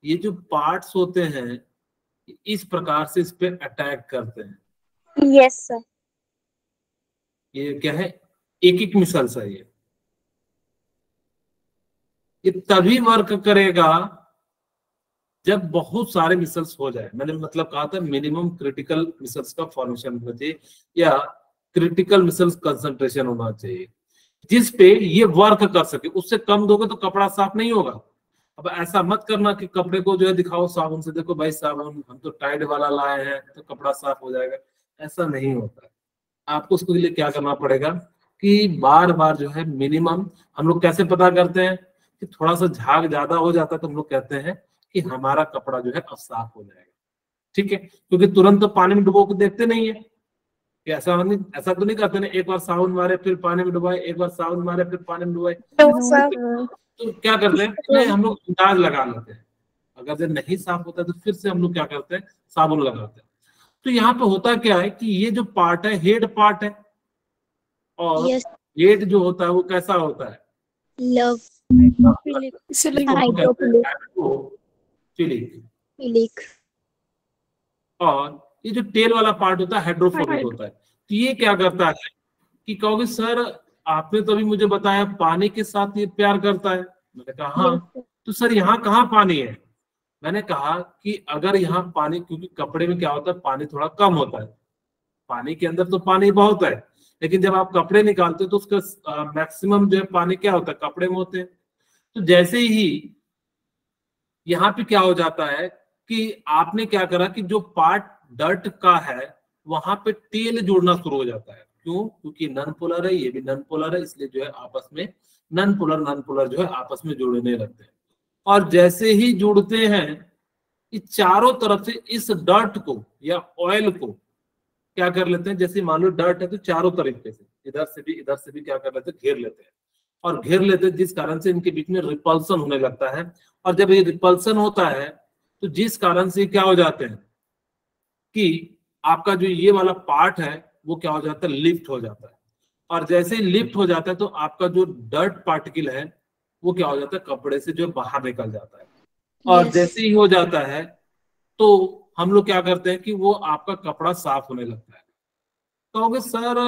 Speaker 1: ये जो पार्ट्स होते हैं इस प्रकार से इस पे अटैक करते हैं।
Speaker 3: Yes sir.
Speaker 1: ये क्या है? एक एक मिसल्स है ये तभी वर्क करेगा जब बहुत सारे मिसल्स हो जाए। मैंने मतलब कहा था मिनिमम क्रिटिकल मिसल्स का फॉर्मेशन होना चाहिए या क्रिटिकल मिसल्स कंसंट्रेशन होना चाहिए जिस पे ये वर्क कर सके। उससे कम दोगे तो कपड़ा साफ नहीं होगा। अब ऐसा मत करना कि कपड़े को जो है दिखाओ साबुन से, देखो भाई साबुन हम तो टाइड वाला लाए हैं तो कपड़ा साफ हो जाएगा, ऐसा नहीं होता है। आपको उसके लिए क्या करना पड़ेगा कि बार बार जो है मिनिमम, हम लोग कैसे पता करते हैं कि थोड़ा सा झाग ज्यादा हो जाता है तो हम लोग कहते हैं कि हमारा कपड़ा जो है अब साफ हो जाएगा। ठीक है, क्योंकि तुरंत तो पानी में डुबो के देखते नहीं है कि ऐसा तो नहीं करते ना, एक बार साबुन मारे फिर पानी में डुबाए, एक बार साबुन मारे फिर पानी में डुबाए। तो क्या करते हैं, नहीं हम लोग अंदाज लगा लेते हैं। अगर जब नहीं साफ होता है तो फिर से हम लोग क्या करते हैं? साबुन लगाते हैं। तो यहाँ पे होता क्या है कि ये जो पार्ट है हेड पार्ट है, और हेड जो होता है वो कैसा होता है?
Speaker 2: Love
Speaker 1: hydrophilic. और ये जो टेल वाला पार्ट होता है हाइड्रोफोबिक होता है। तो ये क्या करता है कि कहोगे सर आपने तो अभी मुझे बताया पानी के साथ ये प्यार करता है। मैंने कहा हाँ, तो सर यहाँ कहाँ पानी है? मैंने कहा कि अगर यहाँ पानी, क्योंकि कपड़े में क्या होता है पानी थोड़ा कम होता है, पानी के अंदर तो पानी बहुत है, लेकिन जब आप कपड़े निकालते हो तो उसका मैक्सिमम जो है पानी क्या होता है? कपड़े में होते हैं। तो जैसे ही यहाँ पे क्या हो जाता है कि आपने क्या करा कि जो पार्ट डर्ट का है वहां पे टेल जुड़ना शुरू हो जाता है। क्यों? क्योंकि नन पोलर है, ये भी नन पोलर है, इसलिए जो है आपस में नन पोलर जो है आपस में जुड़ने लगते हैं। और जैसे ही जुड़ते हैं इस चारों तरफ से इस डर्ट को या ऑयल को क्या कर लेते हैं? जैसे मान लो डर्ट है तो चारों तरीके से इधर से भी क्या कर लेते हैं? घेर लेते हैं। और घेर लेते हैं जिस कारण से इनके बीच में रिपल्सन होने लगता है। और जब ये रिपल्सन होता है तो जिस कारण से क्या हो जाते हैं कि आपका जो ये वाला पार्ट है वो क्या हो जाता है? लिफ्ट हो जाता है। और जैसे ही लिफ्ट हो जाता है तो आपका जो डर्ट पार्टिकल है वो क्या हो जाता है? कपड़े से जो बाहर निकल जाता है। और जैसे ही हो जाता है तो हम लोग क्या करते हैं कि वो आपका कपड़ा साफ होने लगता है। कहोगे सर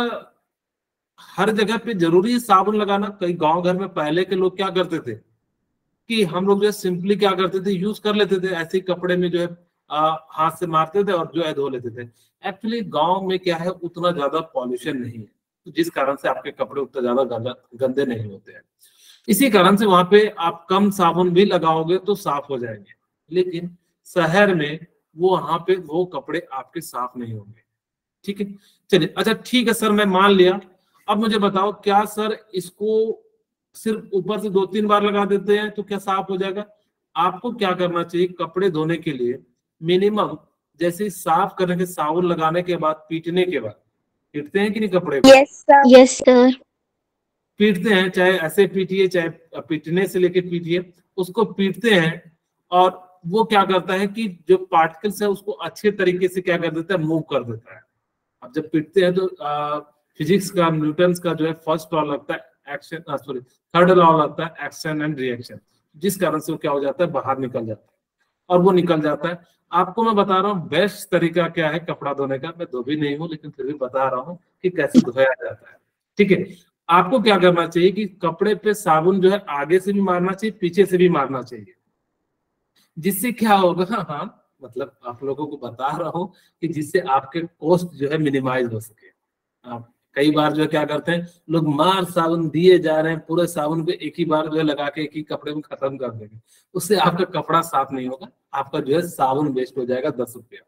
Speaker 1: हर जगह पे जरूरी है साबुन लगाना? कई गांव घर में पहले के लोग क्या करते थे कि हम लोग जो है सिंपली क्या करते थे, यूज कर लेते थे ऐसे ही कपड़े में जो है हाथ से मारते थे और जो है धो लेते थे। एक्चुअली गांव में क्या है उतना ज्यादा पॉल्यूशन नहीं है, तो जिस कारण से आपके कपड़े उतना ज्यादा गंदे नहीं होते हैं। इसी कारण से वहां पे आप कम साबुन भी लगाओगे तो साफ हो जाएंगे। लेकिन शहर में वो वहां पे वो कपड़े आपके साफ नहीं होंगे। ठीक है, चलिए अच्छा ठीक है सर, मैं मान लिया। अब मुझे बताओ क्या सर इसको सिर्फ ऊपर से 2-3 बार लगा देते हैं तो क्या साफ हो जाएगा? आपको क्या करना चाहिए कपड़े धोने के लिए? मिनिमम जैसे साफ करने के साबुन लगाने के बाद, पीटने के बाद, पीटते हैं कि नहीं कपड़े को?
Speaker 2: Yes sir.
Speaker 1: पीटते हैं, चाहे ऐसे पीटिए चाहे पीटने से लेके पीटिए, उसको पीटते हैं। और वो क्या करता है कि जो पार्टिकल्स है उसको अच्छे तरीके से क्या कर देता है? मूव कर देता है। अब जब पीटते हैं तो फिजिक्स का, न्यूटन का जो है फर्स्ट लॉ लगता है एक्शन, सॉरी थर्ड लॉ लगता है एक्शन एंड रिएक्शन, जिस कारण से वो क्या हो जाता है? बाहर निकल जाता है। और वो निकल जाता है। आपको मैं बता रहा हूँ बेस्ट तरीका क्या है कपड़ा धोने का। मैं धोबी नहीं हूँ लेकिन फिर भी बता रहा हूँ कि कैसे धोया जाता है। ठीक है, आपको क्या करना चाहिए कि कपड़े पे साबुन जो है आगे से भी मारना चाहिए, पीछे से भी मारना चाहिए। जिससे क्या होगा, हाँ मतलब आप लोगों को बता रहा हूँ कि जिससे आपके कॉस्ट जो है मिनिमाइज हो सके। आप कई बार जो है क्या करते हैं लोग, मार साबुन दिए जा रहे हैं, पूरे साबुन पे एक ही बार जो है लगा के एक ही कपड़े में खत्म कर देंगे, उससे आपका कपड़ा साफ नहीं होगा, आपका जो है साबुन वेस्ट हो जाएगा 10 रुपया।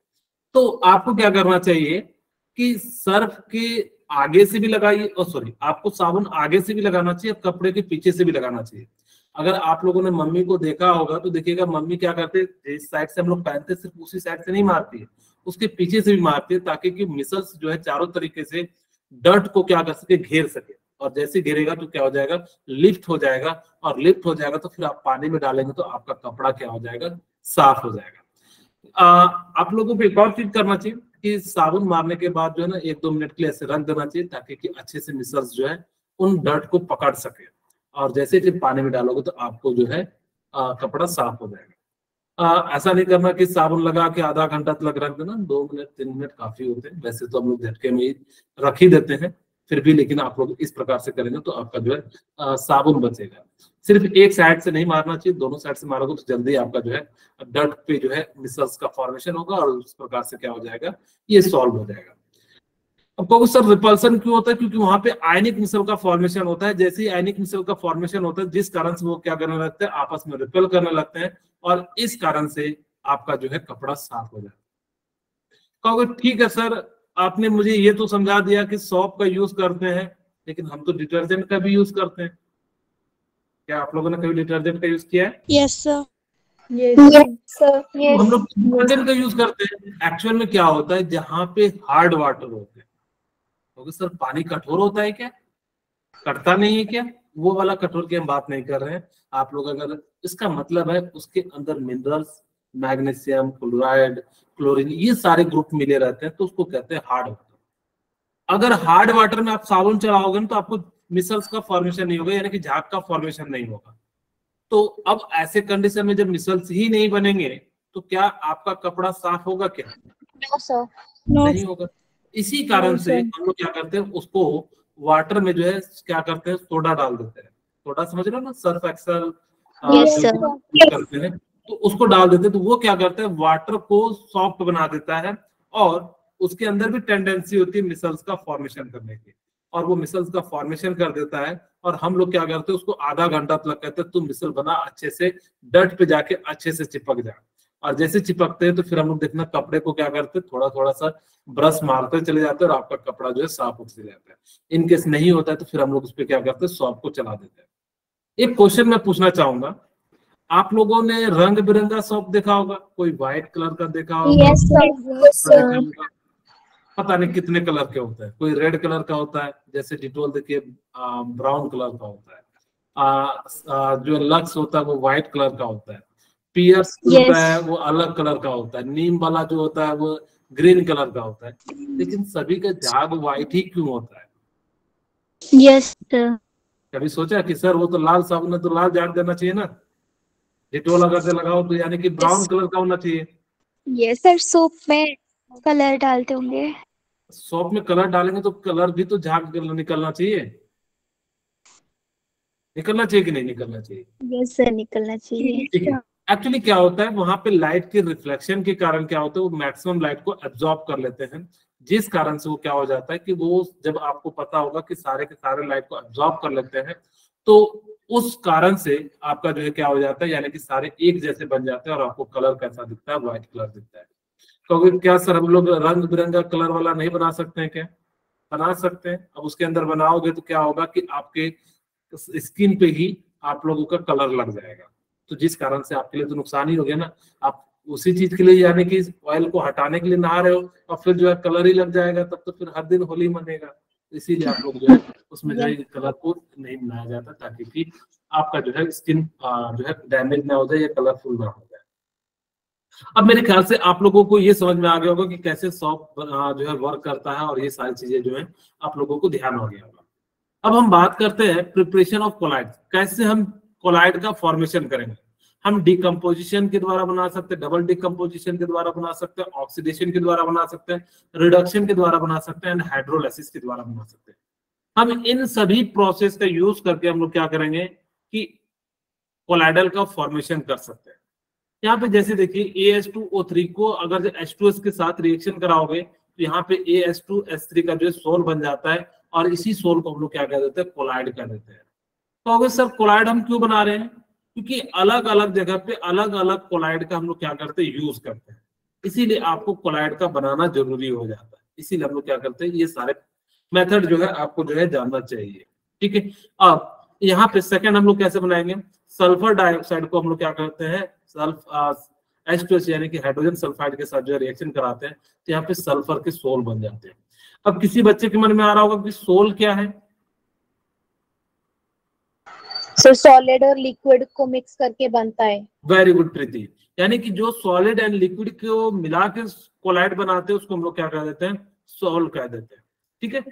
Speaker 1: तो आपको क्या करना चाहिए कि सर्फ के आगे से भी लगाइए, और सॉरी आपको साबुन आगे से भी लगाना चाहिए और कपड़े के पीछे से भी लगाना चाहिए। अगर आप लोगों ने मम्मी को देखा होगा तो देखिएगा मम्मी क्या करते हैं, जिस साइड से हम लोग पहनते सिर्फ उसी साइड से नहीं मारती है, उसके पीछे से भी मारती है, ताकि कि मिसल्स जो है चारों तरीके से डर्ट को क्या कर सके, घेर सके। और जैसे घेरेगा तो क्या हो जाएगा, लिफ्ट हो जाएगा, और लिफ्ट हो जाएगा तो फिर आप पानी में डालेंगे तो आपका कपड़ा क्या हो जाएगा, साफ हो जाएगा। आप लोगों को एक और चीज करना चाहिए कि साबुन मारने के बाद जो है ना 1-2 मिनट के लिए ऐसे रख देना चाहिए, ताकि कि अच्छे से मिसल्स जो है उन डर्ट को पकड़ सके, और जैसे फिर पानी में डालोगे तो आपको जो है कपड़ा साफ हो जाएगा। ऐसा नहीं करना कि साबुन लगा के आधा घंटा तक रख देना, 2 मिनट 3 मिनट काफी होते हैं, वैसे तो हम लोग झटके में ही रख ही देते हैं फिर भी, लेकिन आप लोग इस प्रकार से करेंगे तो आपका जो है साबुन बचेगा। सिर्फ एक साइड से नहीं मारना चाहिए, दोनों साइड से मारोगे तो जल्दी आपका जो है डर्ट पे जो है मिसल्स का फॉर्मेशन होगा, और उस प्रकार से क्या हो जाएगा, ये सॉल्व हो जाएगा। अब कहोगे सर रिपल्सन क्यों होता है, क्योंकि वहां पे आयनिक मिसल का फॉर्मेशन होता है। जैसे ही आयनिक मिसल का फॉर्मेशन होता है, जिस कारण से वो क्या करने लगते हैं, आपस में रिपेल करने लगते हैं, और इस कारण से आपका जो है कपड़ा साफ हो जाता है। कहोगे ठीक है सर, आपने मुझे ये तो समझा दिया कि सॉप का यूज करते हैं, लेकिन हम तो डिटर्जेंट का भी यूज करते हैं। क्या आप लोगों ने कभी डिटर्जेंट का यूज किया है?
Speaker 2: Yes sir.
Speaker 1: तो हम लोग डिटर्जेंट का यूज करते हैं, एक्चुअल में क्या होता है, जहां पे हार्ड वाटर होते हैं। तो सर पानी कठोर होता है क्या, कटता नहीं है क्या? वो वाला कठोर की हम बात नहीं कर रहे हैं। आप लोग अगर, इसका मतलब है उसके अंदर मिनरल्स, मैग्नीशियम, क्लोराइड, क्लोरीन, ये सारे ग्रुप मिले रहते हैं, तो उसको कहते हैं हार्ड वाटर। अगर हार्ड वाटर में आप साबुन चलाओगे ना तो आपको मिसल्स का फॉर्मेशन नहीं होगा, यानी कि झाग का फॉर्मेशन नहीं होगा। तो अब ऐसे कंडीशन में जब मिसल्स ही नहीं बनेंगे तो क्या आपका कपड़ा साफ होगा क्या?
Speaker 2: No sir.
Speaker 1: नहीं होगा। इसी कारण से हम लोग क्या करते हैं, उसको वाटर में जो है क्या करते हैं, सोडा डाल देते हैं। सोडा समझ रहे हो ना, सर्फ एक्सेल
Speaker 2: यस
Speaker 1: जो
Speaker 2: सर।
Speaker 1: यूज करते हैं, तो उसको डाल देते हैं, तो वो क्या करते हैं, वाटर को सॉफ्ट बना देता है, और उसके अंदर भी टेंडेंसी होती है मिसल्स का फॉर्मेशन करने की, और वो मिसल्स का फॉर्मेशन कर देता है। और हम लोग क्या करते हैं, उसको आधा घंटा तक कहते हैं तुम मिसल बना, अच्छे से डर्ट पे जाके अच्छे से चिपक जाए। और जैसे चिपकते हैं तो फिर हम लोग देखना कपड़े को क्या करते हैं, थोड़ा थोड़ा सा ब्रश मारते चले जाते हैं, और आपका कपड़ा जो है साफ होते जाता है। इनकेस नहीं होता है तो फिर हम लोग उस पर क्या करते हैं, सॉप को चला देते हैं। एक क्वेश्चन मैं पूछना चाहूंगा, आप लोगों ने रंग बिरंगा सॉप देखा होगा, कोई व्हाइट कलर का देखा होगा,
Speaker 2: यस
Speaker 1: देखा
Speaker 2: सर।
Speaker 1: होगा, पता नहीं कितने कलर के होते हैं, कोई रेड कलर का होता है, जैसे डिटोल देखिए ब्राउन कलर का होता है, जो लक्स होता है वो व्हाइट कलर का होता है, पियर्स होता है वो अलग कलर का होता है, नीम वाला जो होता है वो ग्रीन कलर का होता है, लेकिन सभी का झाग व्हाइट ही क्यों होता है?
Speaker 2: Yes sir.
Speaker 1: कभी सोचा कि सर वो तो लाल साबुन है तो लाल झाग देना चाहिए ना, डिटोल अगर से लगाओ तो यानी कि ब्राउन कलर का होना चाहिए।
Speaker 2: यस सर, सूप में कलर डालते होंगे।
Speaker 1: सॉप में कलर डालेंगे तो कलर भी तो झाग निकलना चाहिए, निकलना चाहिए कि नहीं निकलना चाहिए?
Speaker 2: यस सर, निकलना चाहिए।
Speaker 1: ठीक है। एक्चुअली क्या होता है, वहां पे लाइट के रिफ्लेक्शन के कारण क्या होता है, वो मैक्सिमम लाइट को एब्जॉर्ब कर लेते हैं, जिस कारण से वो क्या हो जाता है कि वो, जब आपको पता होगा कि सारे के सारे लाइट को एब्जॉर्ब कर लेते हैं, तो उस कारण से आपका जो है क्या हो जाता है, यानी कि सारे एक जैसे बन जाते हैं और आपको कलर कैसा दिखता है, व्हाइट कलर दिखता है। क्योंकि क्या सर हम लोग रंग बिरंगा कलर वाला नहीं बना सकते हैं क्या? बना सकते हैं। अब उसके अंदर बनाओगे तो क्या होगा कि आपके स्किन पे ही आप लोगों का कलर लग जाएगा, तो जिस कारण से आपके लिए तो नुकसान ही हो गया ना। आप उसी चीज के लिए यानी कि ऑयल को हटाने के लिए नहा रहे हो, और फिर जो है कलर ही लग जाएगा, तब तो फिर हर दिन होली मनेगा। इसीलिए आप लोग जो है उसमें जो है कलर को नहीं बनाया जाता, ताकि कि आपका जो है स्किन जो है डैमेज ना हो जाए या कलरफुल ना हो जाए। अब मेरे ख्याल से आप लोगों को ये समझ में आ गया होगा कि कैसे सॉप जो है वर्क करता है, और ये सारी चीजें जो है आप लोगों को ध्यान हो गया होगा। अब हम बात करते हैं प्रिपरेशन ऑफ कोलाइड, कैसे हम कोलाइड का फॉर्मेशन करेंगे। हम डिकम्पोजिशन के द्वारा बना सकते हैं, डबल डिकम्पोजिशन के द्वारा बना सकते हैं, ऑक्सीडेशन के द्वारा बना सकते हैं, रिडक्शन के द्वारा बना सकते हैं, एंड हाइड्रोलाइसिस के द्वारा बना सकते हैं। हम इन सभी प्रोसेस का यूज करके हम लोग क्या करेंगे कि कोलाइडल का फॉर्मेशन कर सकते हैं। यहाँ पे जैसे देखिए AH2O3 को अगर H2S के साथ रिएक्शन कराओगे तो यहाँ पे AH2S3 का जो है सोल बन जाता है, और इसी सोल को हम लोग क्या कह देते हैं, कोलाइड कह देते हैं। तो अगर सर कोलाइड हम क्यों बना रहे हैं, क्योंकि अलग अलग जगह पे अलग अलग कोलाइड का हम लोग क्या करते हैं, यूज करते हैं, इसीलिए आपको कोलाइड का बनाना जरूरी हो जाता है। इसीलिए हम लोग क्या करते हैं, ये सारे मेथड जो है आपको जो है जानना चाहिए। ठीक है, अब यहाँ पे सेकंड हम लोग कैसे बनाएंगे, सल्फर डाइऑक्साइड को हम लोग क्या करते हैं, H2S यानी कि हाइड्रोजन सल्फाइड के साथ जो रिएक्शन कराते हैं, तो यहाँ पे सल्फर के सोल बन जाते हैं। अब किसी बच्चे के मन में आ रहा होगा कि सोल क्या है।
Speaker 2: सर सॉलिड और लिक्विड को मिक्स करके बनता है।
Speaker 1: वेरी गुड प्रीति, यानी कि जो सॉलिड एंड लिक्विड को मिला के कोलाइड बनाते हैं उसको हम लोग क्या कह देते हैं, सोल कह देते हैं। ठीक है,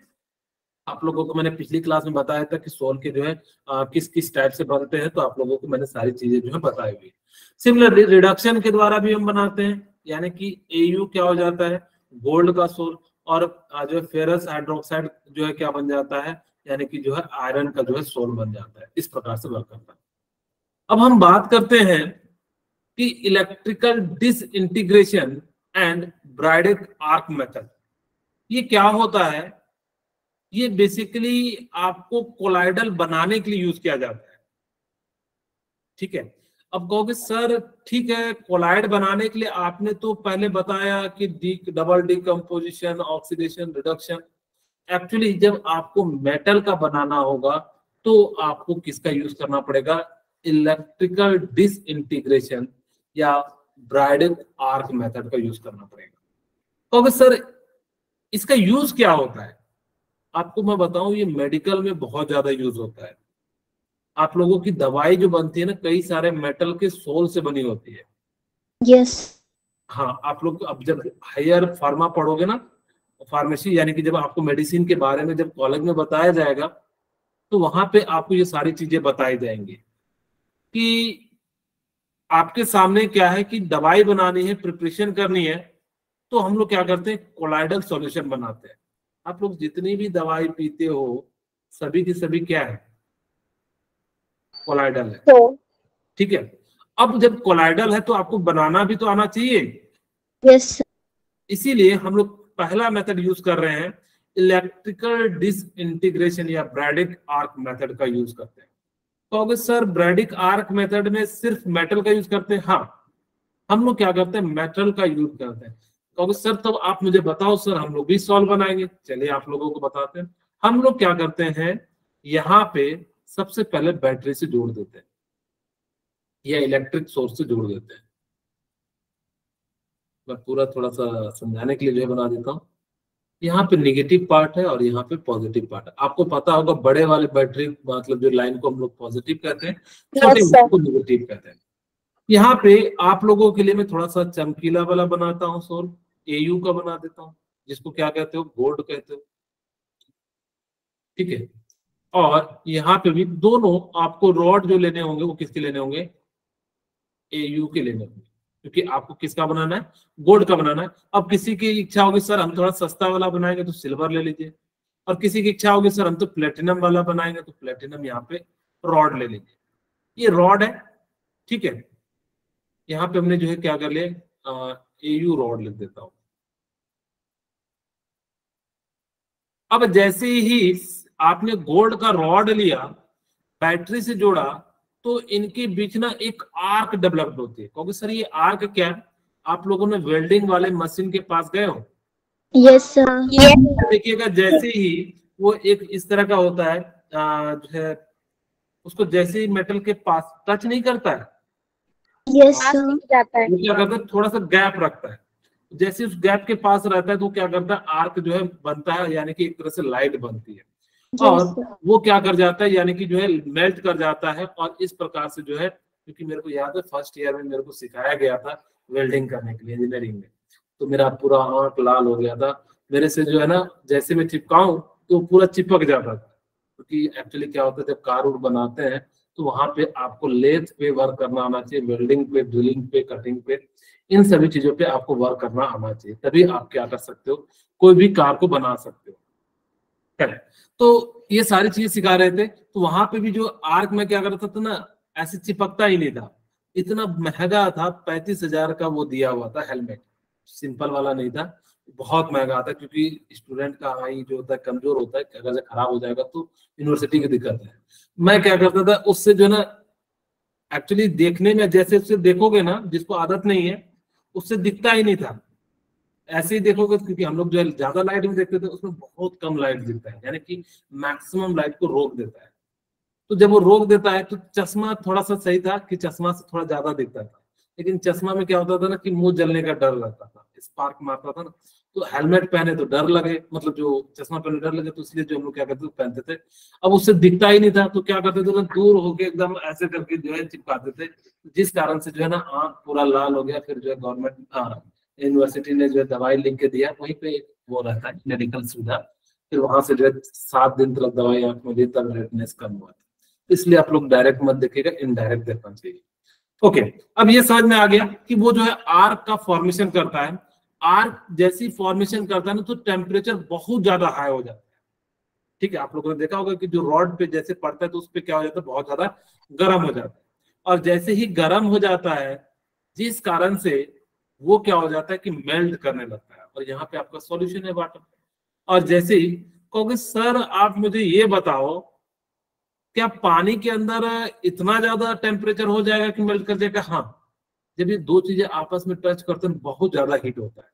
Speaker 1: आप लोगों को मैंने पिछली क्लास में बताया था कि सोल के जो है किस किस टाइप से बनते हैं, तो आप लोगों को मैंने सारी चीजें जो है बताई हुई। सिमिलर रिडक्शन के द्वारा भी हम बनाते हैं, यानी कि AU क्या हो जाता है, गोल्ड का सोल, और जो है फेरस हाइड्रोक्साइड जो है क्या बन जाता है, यानी कि जो है आयरन का जो है सोल बन जाता है। इस प्रकार से वर्क करता है। अब हम बात करते हैं कि electrical disintegration and Bredig arc method, ये क्या होता है। ये बेसिकली आपको कोलाइडल बनाने के लिए यूज किया जाता है। ठीक है, अब कहोगे सर ठीक है, कोलाइड बनाने के लिए आपने तो पहले बताया कि double decomposition, oxidation, reduction. Actually जब आपको मेटल का बनाना होगा तो आपको किसका यूज करना पड़ेगा, इलेक्ट्रिकल डिसइंटीग्रेशन या ब्राइडेक आर्क मेथड का यूज करना पड़ेगा। कहोगे सर इसका यूज क्या होता है, आपको मैं बताऊं ये मेडिकल में बहुत ज्यादा यूज होता है। आप लोगों की दवाई जो बनती है ना, कई सारे मेटल के सोल से बनी होती है।
Speaker 2: यस।
Speaker 1: हाँ, आप लोग अब जब हायर फार्मा पढ़ोगे ना, फार्मेसी, यानी कि जब आपको मेडिसिन के बारे में जब कॉलेज में बताया जाएगा तो वहां पे आपको ये सारी चीजें बताई जाएंगी कि आपके सामने क्या है कि दवाई बनानी है, प्रिपरेशन करनी है, तो हम लोग क्या करते हैं, कोलाइडल सॉल्यूशन बनाते हैं। आप लोग जितनी भी दवाई पीते हो सभी की सभी क्या है, कोलाइडल है।
Speaker 2: तो
Speaker 1: ठीक है, अब जब कोलाइडल है तो आपको बनाना भी तो आना चाहिए।
Speaker 2: यस।
Speaker 1: इसीलिए हम लोग पहला मेथड यूज कर रहे हैं, इलेक्ट्रिकल डिसइंटीग्रेशन या ब्राइडेक आर्क मेथड का यूज करते हैं। तो अगर सर ब्राइडेक आर्क मेथड में सिर्फ मेटल का यूज करते हैं, हाँ हम लोग क्या करते हैं, मेटल का यूज करते हैं। तो सर तब आप मुझे बताओ सर, हम लोग भी सॉल्व बनाएंगे। चलिए आप लोगों को बताते हैं। हम लोग क्या करते हैं, यहाँ पे सबसे पहले बैटरी से जोड़ देते हैं या इलेक्ट्रिक सोर्स से जोड़ देते हैं। मैं पूरा थोड़ा सा समझाने के लिए जो है बना देता हूँ। यहाँ पे नेगेटिव पार्ट है और यहाँ पे पॉजिटिव पार्ट है। आपको पता होगा बड़े वाले बैटरी मतलब जो लाइन को हम लोग पॉजिटिव कहते हैं, छोटे वाले को नेगेटिव कहते हैं। यहाँ पे आप लोगों के लिए मैं थोड़ा सा चमकीला वाला बनाता हूँ सोल, AU का बना देता हूँ, जिसको क्या कहते हो, गोल्ड कहते हो। ठीक है, और यहाँ पे भी दोनों आपको रॉड जो लेने होंगे वो किसके लेने होंगे, AU के लेने होंगे, क्योंकि आपको किसका बनाना है, गोल्ड का बनाना है। अब किसी की इच्छा होगी सर हम थोड़ा सस्ता वाला बनाएंगे तो सिल्वर ले लीजिए, और किसी की इच्छा होगी सर हम तो प्लेटिनम वाला बनाएंगे तो प्लेटिनम यहाँ पे रॉड ले लीजिए। ये रॉड है। ठीक है, यहाँ पे हमने जो है क्या कर लिया, AU रॉड लिख देता हूं। अब जैसे ही आपने गोल्ड का रॉड लिया, बैटरी से जोड़ा, तो इनके बीच ना एक आर्क डेवलप होती है। क्योंकि सर ये आर्क क्या है, आप लोगों ने वेल्डिंग वाले मशीन के पास गए हो?
Speaker 2: Yes sir.
Speaker 1: देखिएगा जैसे ही वो एक इस तरह का होता है, जो है उसको जैसे ही मेटल के पास टच नहीं करता है,
Speaker 2: यस सर, जाता है,
Speaker 1: वो क्या करता है, थोड़ा सा गैप रखता है। जैसे उस गैप के पास रहता है तो क्या करता है, आर्क जो है बनता है, यानी कि एक तरह से लाइट बनती है, और वो क्या कर जाता है, यानी कि जो है मेल्ट कर जाता है। और इस प्रकार से जो है, क्योंकि मेरे को याद है फर्स्ट ईयर में मेरे को सिखाया गया था वेल्डिंग करने के लिए इंजीनियरिंग में, तो मेरा पूरा आंख लाल हो गया था। मेरे से जो है ना, जैसे मैं चिपकाऊं तो पूरा चिपक जाता था। क्योंकि एक्चुअली क्या होता है, जब कार उड़ बनाते हैं तो वहां पे आपको लेथ पे वर्क करना आना चाहिए, वेल्डिंग पे, ड्रिलिंग पे, कटिंग पे, इन सभी चीजों पे आपको वर्क करना आना चाहिए, तभी आप क्या कर सकते हो, कोई भी कार को बना सकते हो। तो ये सारी चीजें सिखा रहे थे। तो वहां पे भी जो आर्क में क्या करता था ना, ऐसे चिपकता ही नहीं था, इतना महंगा था, 35,000 का वो दिया हुआ था हेलमेट, सिंपल वाला नहीं था, बहुत महंगा था, क्योंकि स्टूडेंट का आई जो होता है कमजोर होता है, अगर से खराब हो जाएगा तो यूनिवर्सिटी की दिक्कत है। मैं क्या करता था उससे जो है ना, एक्चुअली देखने में जैसे उससे देखोगे ना, जिसको आदत नहीं है उससे दिखता ही नहीं था, ऐसे ही देखोगे, क्योंकि हम लोग जो है ज्यादा लाइट में देखते थे, उसमें बहुत कम लाइट दिखता है, यानी कि मैक्सिमम लाइट को रोक देता है। तो जब वो रोक देता है तो चश्मा थोड़ा सा सही था कि चश्मा से थोड़ा ज्यादा दिखता था, लेकिन चश्मा में क्या होता था ना कि मुंह जलने का डर रहता था, स्पार्क मारता था ना। तो हेलमेट पहने तो डर लगे, मतलब जो चश्मा पहने डर लगे, तो इसलिए जो हम लोग क्या करते थे पहनते थे। अब उससे दिखता ही नहीं था तो क्या करते थे ना, दूर होके एकदम ऐसे करके जो है चिपकाते थे, जिस कारण से जो है ना आंख पूरा लाल हो गया। फिर जो है गवर्नमेंट यूनिवर्सिटी ने जो है दवाई लिख के दिया, वहीं पे वो रहता है मेडिकल सुविधा, फिर वहां से जो है 7 दिन तक दवाई आंख में दी, तब रेडनेस कम हुआ। इसलिए आप लोग डायरेक्ट मत देखिएगा, इनडायरेक्ट देखना चाहिए। ओके, अब ये समझ में आ गया कि वो जो है आर्क का फॉर्मेशन करता है। आर्क जैसी फॉर्मेशन करता है ना, तो टेम्परेचर बहुत ज्यादा हाई हो जाता है। ठीक है, आप लोगों ने देखा होगा कि जो रॉड पे जैसे पड़ता है तो उस पे क्या हो जाता है, बहुत ज्यादा गर्म हो जाता है। और जैसे ही गर्म हो जाता है, जिस कारण से वो क्या हो जाता है कि मेल्ट करने लगता है, और यहाँ पे आपका सॉल्यूशन है वाटर। और जैसे ही कहोगे सर आप मुझे ये बताओ, क्या पानी के अंदर इतना ज्यादा टेम्परेचर हो जाएगा कि मेल्ट कर जाएगा? हाँ, जब ये दो चीजें आपस में टच करते हैं बहुत ज्यादा हीट होता है,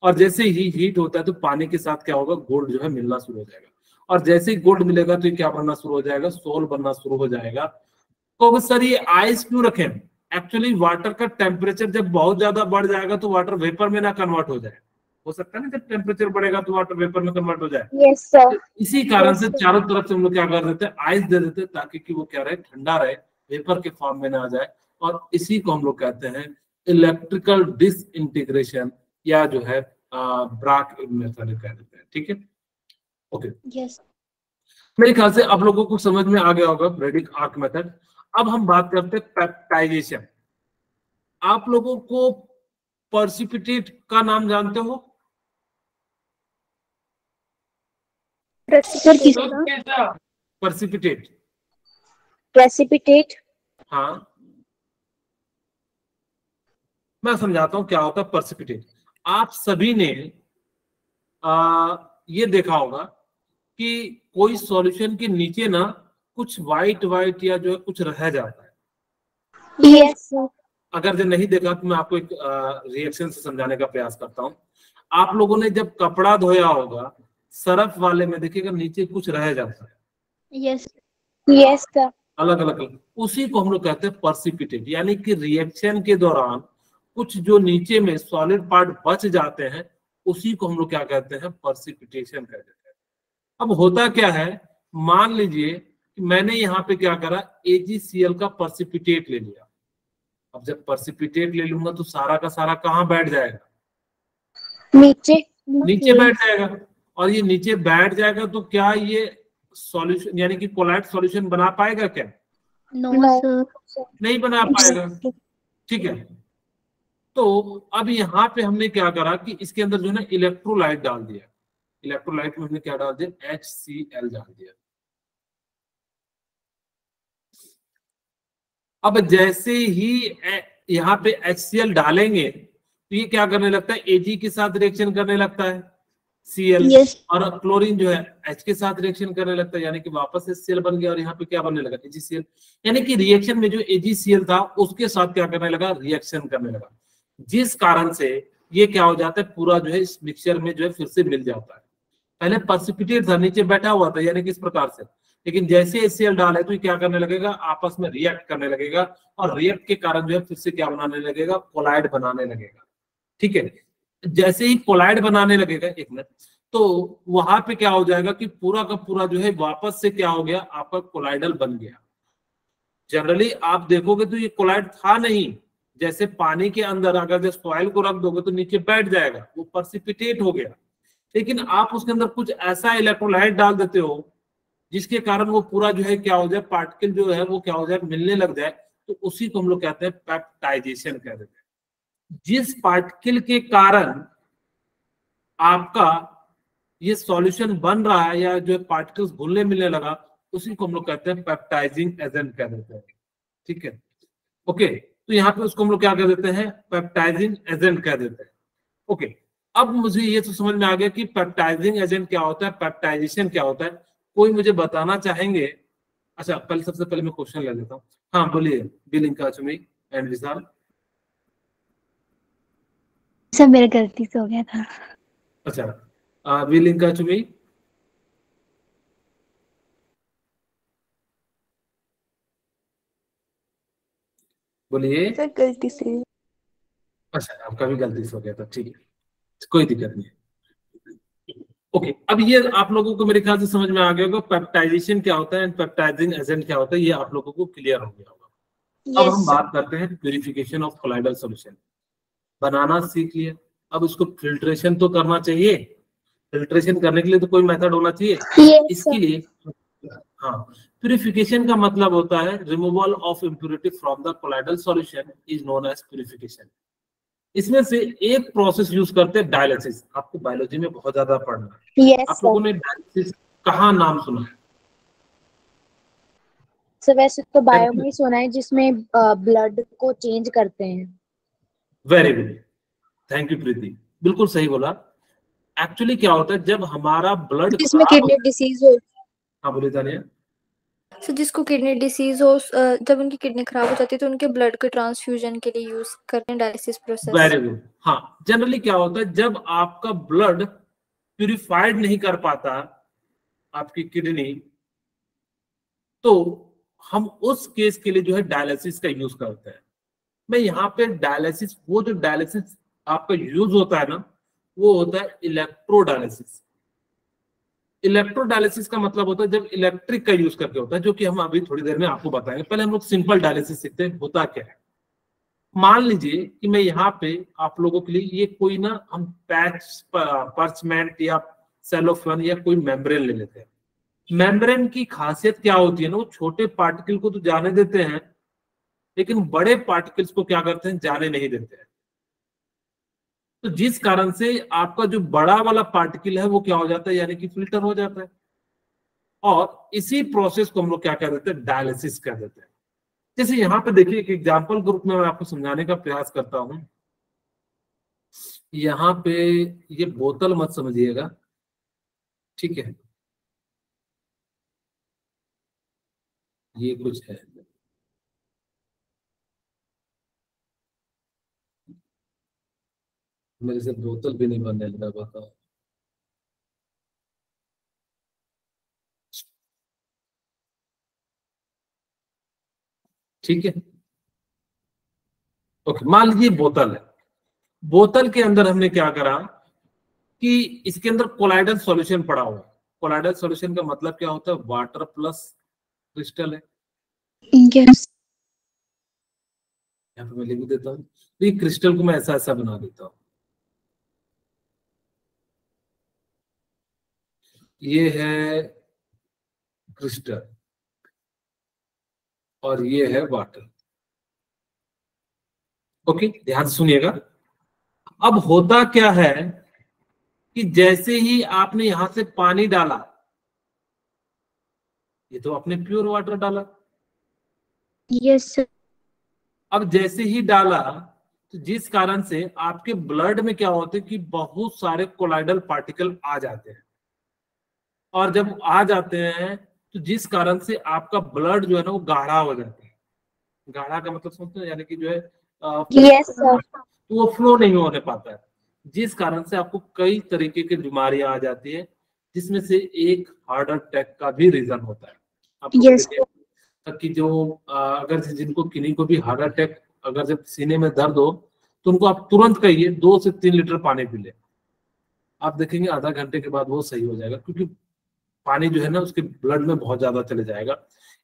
Speaker 1: और जैसे ही हीट होता है तो पानी के साथ क्या होगा, गोल्ड जो है मिलना शुरू हो जाएगा। और जैसे ही गोल्ड मिलेगा तो ये क्या बनना शुरू हो जाएगा, सोल बनना शुरू हो जाएगा। तो सर ये आइस क्यों रखें? एक्चुअली वाटर का टेम्परेचर जब बहुत ज्यादा बढ़ जाएगा तो वाटर वेपर में ना कन्वर्ट हो जाए, हो सकता है ना, जब टेम्परेचर बढ़ेगा तो वाटर वेपर में कन्वर्ट हो जाए।
Speaker 2: Yes sir.
Speaker 1: तो इसी कारण से चारों तरफ से हम लोग क्या कर देते हैं, आइस दे देते हैं, ताकि कि वो क्या रहे, ठंडा रहे, वेपर के फॉर्म में ना आ जाए। और इसी को हम लोग कहते हैं इलेक्ट्रिकल डिसइंटीग्रेशन, या जो है ब्राक मेथड कह देते हैं। ठीक है, ओके।
Speaker 2: यस।
Speaker 1: मेरे ख्याल से आप लोगों को समझ में आ गया होगा ब्रेडिक आर्क मेथड। अब हम बात करते हैं पेप्टाइजेशन। आप लोगों को पर्सिपिटेट का नाम जानते हो?
Speaker 2: सर किसका?
Speaker 1: पर्सिपिटेट,
Speaker 2: प्रेसिपिटेट।
Speaker 1: हाँ, मैं समझाता हूं क्या होता है पर्सिपिटेट। आप सभी ने ये देखा होगा कि कोई सॉल्यूशन के नीचे ना कुछ वाइट वाइट या जो है कुछ रह जाता है।
Speaker 2: Yes sir.
Speaker 1: अगर जो नहीं देखा तो मैं आपको एक रिएक्शन से समझाने का प्रयास करता हूं। आप लोगों ने जब कपड़ा धोया होगा, सरफ वाले में देखिएगा नीचे कुछ रह जाता है।
Speaker 2: Yes yes sir.
Speaker 1: अलग अलग, उसी को हम लोग कहते हैं पर्सिपिटेट, यानी कि रिएक्शन के दौरान कुछ जो नीचे में सॉलिड पार्ट बच जाते हैं, उसी को हम लोग क्या कहते हैं, पर्सिपिटेशन कहते हैं। अब होता क्या है, मान लीजिए कि मैंने यहाँ पे क्या करा, AgCl का पर्सिपिटेट ले लिया। अब जब पर्सिपिटेट ले लूंगा तो सारा का सारा कहाँ बैठ जाएगा,
Speaker 2: नीचे।
Speaker 1: नीचे बैठ जाएगा। और ये नीचे बैठ जाएगा तो क्या ये सॉल्यूशन यानी कि कोलाइड सॉल्यूशन बना पाएगा क्या?
Speaker 2: No sir.
Speaker 1: नहीं बना पाएगा। ठीक है, तो अब यहाँ पे हमने क्या करा कि इसके अंदर जो है ना इलेक्ट्रोलाइट डाल दिया। इलेक्ट्रोलाइट में हमने क्या डाल दिया, HCl डाल दिया। अब जैसे ही यहाँ पे HCl डालेंगे तो ये क्या करने लगता है, Ag के साथ रिएक्शन करने लगता है Cl,
Speaker 2: यस।
Speaker 1: और क्लोरीन जो है H के साथ रिएक्शन करने लगता है, यानी कि वापस HCl बन गया, और यहाँ पे क्या बनने लगा, AgCl। यानी कि रिएक्शन में जो AgCl था उसके साथ क्या करने लगा, रिएक्शन करने लगा, जिस कारण से ये क्या हो जाता है, पूरा जो है इस मिक्सचर में जो है फिर से मिल जाता है। पहले पर्सिपिटेट था, नीचे बैठा हुआ था, यानी कि इस प्रकार से, लेकिन जैसे HCl डाले तो ये क्या करने लगेगा, आपस में रिएक्ट करने लगेगा, और रिएक्ट के कारण जो है फिर से क्या बनाने लगेगा, कोलाइड बनाने लगेगा। ठीक है, जैसे ही कोलाइड बनाने लगेगा, एक मिनट, तो वहां पे क्या हो जाएगा कि पूरा का पूरा जो है वापस से क्या हो गया, आपका कोलाइडल बन गया। जनरली आप देखोगे तो ये कोलाइड था नहीं, जैसे पानी के अंदर अगर जब सॉइल को रख दोगे तो नीचे बैठ जाएगा, वो पर्सिपिटेट हो गया। लेकिन आप उसके अंदर कुछ ऐसा इलेक्ट्रोलाइट डाल देते हो जिसके कारण वो पूरा जो है क्या हो जाए, पार्टिकल जो है वो क्या हो जाए, मिलने लग जाए, तो उसी को हम लोग कहते हैं पेप्टाइजेशन कह देते हैं। जिस पार्टिकल के कारण आपका ये सॉल्यूशन बन रहा है या जो पार्टिकल्स घुलने मिलने लगा, उसी को हम लोग कहते हैं पेप्टाइजिंग एजेंट कह देते हैं। ठीक है, ओके। तो यहाँ पे उसको हम लोग क्या कह देते हैं, पेप्टाइजिंग एजेंट कह देते हैं। ओके, अब मुझे ये तो समझ में आ गया कि पेप्टाइजिंग एजेंट क्या होता है, पेप्टाइजेशन क्या होता है। कोई मुझे बताना चाहेंगे? अच्छा, पहले सबसे पहले मैं क्वेश्चन ले लेता हूँ। हाँ बोलिए, बिलिंका चुमी एंड विशाल।
Speaker 2: सब मेरा गलती से हो गया था।
Speaker 1: अच्छा, बिलिंका चुमी। बोलिए।
Speaker 2: सर गलती से।
Speaker 1: अच्छा, आपका भी गलती से हो गया था, ठीक है, कोई दिक्कत नहीं। ओके, अब ये आप लोगों को मेरे ख्याल से समझ में आ गया होगा पेप्टाइजेशन क्या होता है एंड पेप्टाइजिंग एजेंट क्या होता है, ये आप लोगों को क्लियर हो गया होगा। अब
Speaker 2: यस
Speaker 1: हम
Speaker 2: सर।
Speaker 1: बात करते हैं प्यूरिफिकेशन ऑफ कोलाइडल सॉल्यूशन। बनाना सीख लिया, अब इसको फिल्ट्रेशन तो करना चाहिए। फिल्ट्रेशन करने के लिए तो कोई मेथड होना चाहिए।
Speaker 2: यस
Speaker 1: इसके
Speaker 2: सर।
Speaker 1: लिए हाँ, प्यूरिफिकेशन का मतलब होता है removal of impurity from the colloidal solution is known as purification. इसमें से एक प्रोसेस यूज करते हैं डायलिसिस। आपको बायोलॉजी में बहुत ज्यादा पढ़ना है।
Speaker 2: यस
Speaker 1: आप
Speaker 2: सर।
Speaker 1: लोगों ने डायलिसिस कहाँ नाम सुना है?
Speaker 2: सर वैसे तो बायो में ही सुना है, जिसमें ब्लड को चेंज करते हैं।
Speaker 1: वेरी गुड, थैंक यू प्रीति, बिल्कुल सही बोला। एक्चुअली क्या होता है, जब हमारा ब्लड
Speaker 2: जिसमें
Speaker 1: खराब हो,
Speaker 2: किडनी डिसीज हो।
Speaker 1: हाँ बोलिए तानिया।
Speaker 3: सो जिसको किडनी डिसीज हो, जब उनकी किडनी खराब हो जाती है तो उनके ब्लड के ट्रांसफ्यूजन के लिए यूज करते हैं डायलिसिस प्रोसेस।
Speaker 1: Very good. हाँ, जनरली क्या होता है, जब आपका ब्लड प्यूरिफाइड नहीं कर पाता आपकी किडनी, तो हम उस केस के लिए जो है डायलिसिस का यूज करते हैं। मैं यहाँ पे डायलिसिस, वो जो डायलिसिस आपका यूज होता है ना, वो होता है इलेक्ट्रोडायलिसिस। इलेक्ट्रोडायलिसिस का मतलब होता है जब इलेक्ट्रिक का यूज करके होता है, जो कि हम अभी थोड़ी देर में आपको बताएंगे। पहले हम लोग सिंपल डायलिसिस सीखते हैं, होता क्या है। मान लीजिए कि मैं यहाँ पे आप लोगों के लिए ये कोई ना, हम पैच पर्चमेंट या सेलोफेन या कोई मेम्ब्रेन ले लेते हैं। मेम्ब्रेन की खासियत क्या होती है ना, वो छोटे पार्टिकल को तो जाने देते हैं, लेकिन बड़े पार्टिकल्स को क्या करते हैं, जाने नहीं देते हैं। तो जिस कारण से आपका जो बड़ा वाला पार्टिकल है वो क्या हो जाता है, यानी कि फिल्टर हो जाता है। और इसी प्रोसेस को हम लोग क्या कह देते हैं, डायलिसिस कह देते हैं। जैसे यहाँ पे देखिए, एक एग्जाम्पल के रूप में मैं आपको समझाने का प्रयास करता हूं। यहाँ पे ये बोतल मत समझिएगा, ठीक है, ये कुछ है, मेरे से बोतल भी नहीं बनने लगा, बताओ। ठीक है, ओके, मान लीजिए बोतल है। बोतल के अंदर हमने क्या करा कि इसके अंदर कोलाइडल सॉल्यूशन पड़ा हुआ है। कोलाइडल सॉल्यूशन का मतलब क्या होता है, वाटर प्लस क्रिस्टल है।
Speaker 2: यस।
Speaker 1: यहाँ पे मैं लिख देता हूँ, तो ये क्रिस्टल को मैं ऐसा ऐसा बना देता हूँ। ये है क्रिस्टल और ये है वाटर। ओके, ध्यान से सुनिएगा। अब होता क्या है कि जैसे ही आपने यहां से पानी डाला, ये तो आपने प्योर वाटर डाला।
Speaker 2: Yes sir.
Speaker 1: अब जैसे ही डाला, तो जिस कारण से आपके ब्लड में क्या होता है कि बहुत सारे कोलाइडल पार्टिकल आ जाते हैं। और जब आ जाते हैं, तो जिस कारण से आपका ब्लड जो है ना वो गाढ़ा हो जाता है। गाढ़ा का मतलब समझते हैं, यानी कि जो है
Speaker 2: यस सर।
Speaker 1: तो वो फ्लो नहीं होने पाता है, जिस कारण से आपको कई तरीके की बीमारियां आ जाती है, जिसमें से एक हार्ट अटैक का भी रीजन होता है। आप लोग
Speaker 2: यस।
Speaker 1: देखिए कि जो अगर जिनको किन्हीं को भी हार्ट अटैक, अगर जब सीने में दर्द हो, तो उनको आप तुरंत कहिए 2 से 3 लीटर पानी पी ले। आप देखेंगे आधा घंटे के बाद वो सही हो जाएगा, क्योंकि पानी जो है ना उसके ब्लड में बहुत ज्यादा चले जाएगा।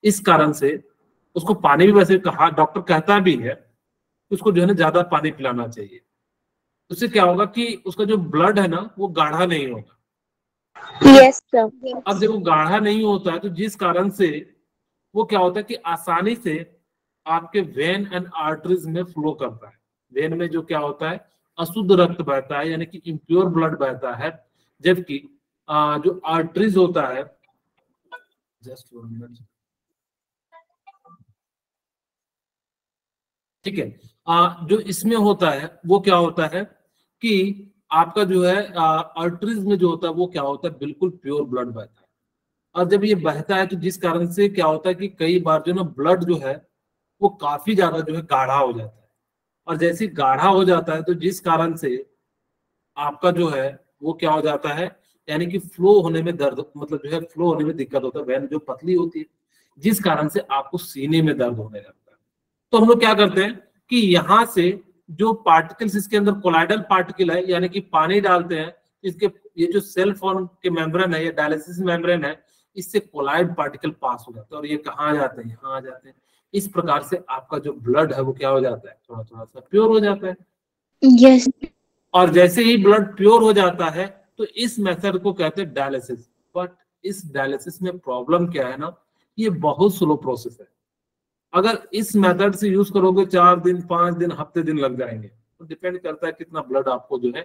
Speaker 1: इस कारण से उसको पानी भी, वैसे कहा डॉक्टर कहता भी है कि उसको जो है ना ज्यादा पानी पिलाना चाहिए। उससे क्या होगा कि उसका जो ब्लड है ना वो गाढ़ा नहीं होगा।
Speaker 2: Yes sir.
Speaker 1: अब जब वो गाढ़ा नहीं होता है, तो जिस कारण से वो क्या होता है कि आसानी से आपके वेन एंड आर्टरीज में फ्लो करता है। वेन में जो क्या होता है, अशुद्ध रक्त बहता है, यानी कि इम्प्योर ब्लड बहता है। जबकि जो आर्टरीज होता है, जस्ट 1 मिनट, ठीक है। जो इसमें होता है वो क्या होता है कि आपका जो है आर्टरीज में जो होता है वो क्या होता है, बिल्कुल प्योर ब्लड बहता है। और जब ये बहता है तो जिस कारण से क्या होता है कि कई बार जो ना ब्लड जो है वो काफी ज्यादा जो है गाढ़ा हो जाता है। और जैसे ही गाढ़ा हो जाता है तो जिस कारण से आपका जो है वो क्या हो जाता है, यानी कि फ्लो होने में दर्द, मतलब जो है फ्लो होने में दिक्कत होता है, वेन जो पतली होती है, जिस कारण से आपको सीने में दर्द होने लगता है। तो हम लोग क्या करते हैं कि यहाँ से जो पार्टिकल्स इसके अंदर कोलाइडल पार्टिकल है, यानी कि पानी डालते हैं, इसके ये जो सेल फॉर्म के मेम्ब्रेन है या डायलिसिस मेम्ब्रेन है, इससे कोलाइड पार्टिकल पास हो जाते हैं और ये कहाँ आ जाते हैं, यहाँ आ जाते हैं। इस प्रकार से आपका जो ब्लड है वो क्या हो जाता है, थोड़ा थोड़ा सा प्योर हो जाता है।
Speaker 2: यस
Speaker 1: और जैसे ही ब्लड प्योर हो जाता है तो इस मेथड को कहते हैं डायलिसिस। बट इस डायलिसिस में प्रॉब्लम क्या है ना, ये बहुत स्लो प्रोसेस है। अगर इस मेथड से यूज करोगे 4 दिन 5 दिन हफ्ते दिन लग जाएंगे। तो डिपेंड करता है कितना ब्लड आपको जो है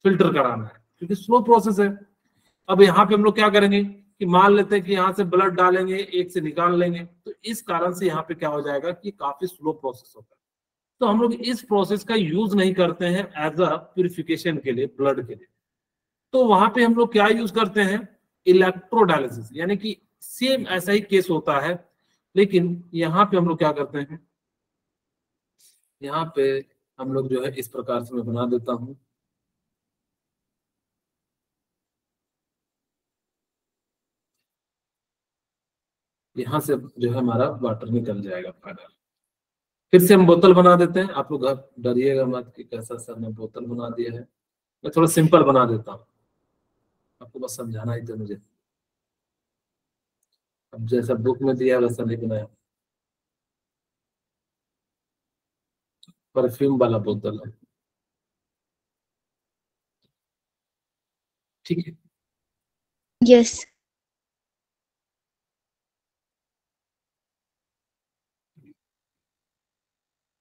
Speaker 1: फिल्टर कराना है, क्योंकि स्लो प्रोसेस है। अब यहाँ पे हम लोग क्या करेंगे कि मान लेते हैं कि यहाँ से ब्लड डालेंगे, एक से निकाल लेंगे, तो इस कारण से यहाँ पे क्या हो जाएगा कि काफी स्लो प्रोसेस होता है। तो हम लोग इस प्रोसेस का यूज नहीं करते हैं एज अ प्यूरिफिकेशन के लिए, ब्लड के लिए। तो वहां पे हम लोग क्या यूज करते हैं, इलेक्ट्रोडायलिसिस, यानी कि सेम ऐसा ही केस होता है, लेकिन यहाँ पे हम लोग क्या करते हैं, यहाँ पे हम लोग जो है इस प्रकार से मैं बना देता हूं। यहाँ से जो है हमारा वाटर निकल जाएगा फाइनल। फिर से हम बोतल बना देते हैं। आप लोग डरिएगा मत कि कैसा सर ने बोतल बना दिया है, मैं थोड़ा सिंपल बना देता हूँ, आपको बस समझाना ही था मुझे। अब जैसा बुक में दिया वैसा नहीं बनाया। परफ्यूम वाला बोतल है, ठीक है।
Speaker 2: यस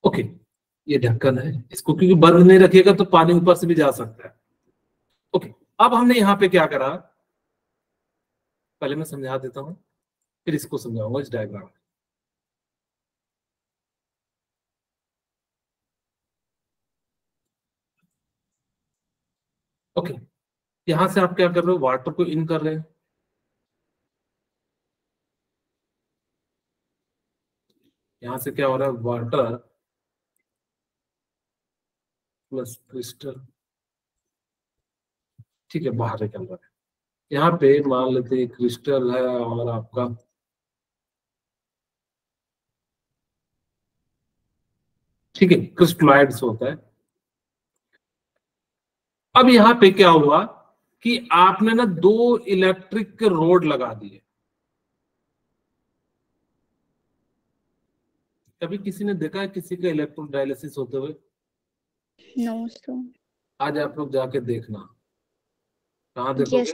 Speaker 1: ओके, ये ढक्कन है, इसको क्योंकि बंद नहीं रखिएगा तो पानी ऊपर से भी जा सकता है। ओके, अब हमने यहाँ पे क्या करा, पहले मैं समझा देता हूँ फिर इसको समझाऊंगा इस डायग्राम में। ओके, यहां से आप क्या कर रहे हो, वाटर को इन कर रहे हैं। यहां से क्या हो रहा है, वाटर प्लस क्रिस्टल, ठीक है, बाहर निकल रहा है। यहाँ पे मान लेते हैं क्रिस्टल है और आपका ठीक है क्रिस्टलाइड्स होता है। अब यहाँ पे क्या हुआ कि आपने ना 2 इलेक्ट्रिक के रोड लगा दिए। कभी किसी ने देखा है किसी का इलेक्ट्रोडायलिसिस होते हुए?
Speaker 2: नो सर
Speaker 1: आज आप लोग जाके देखना। कहाँ
Speaker 2: यस
Speaker 1: देखोगे?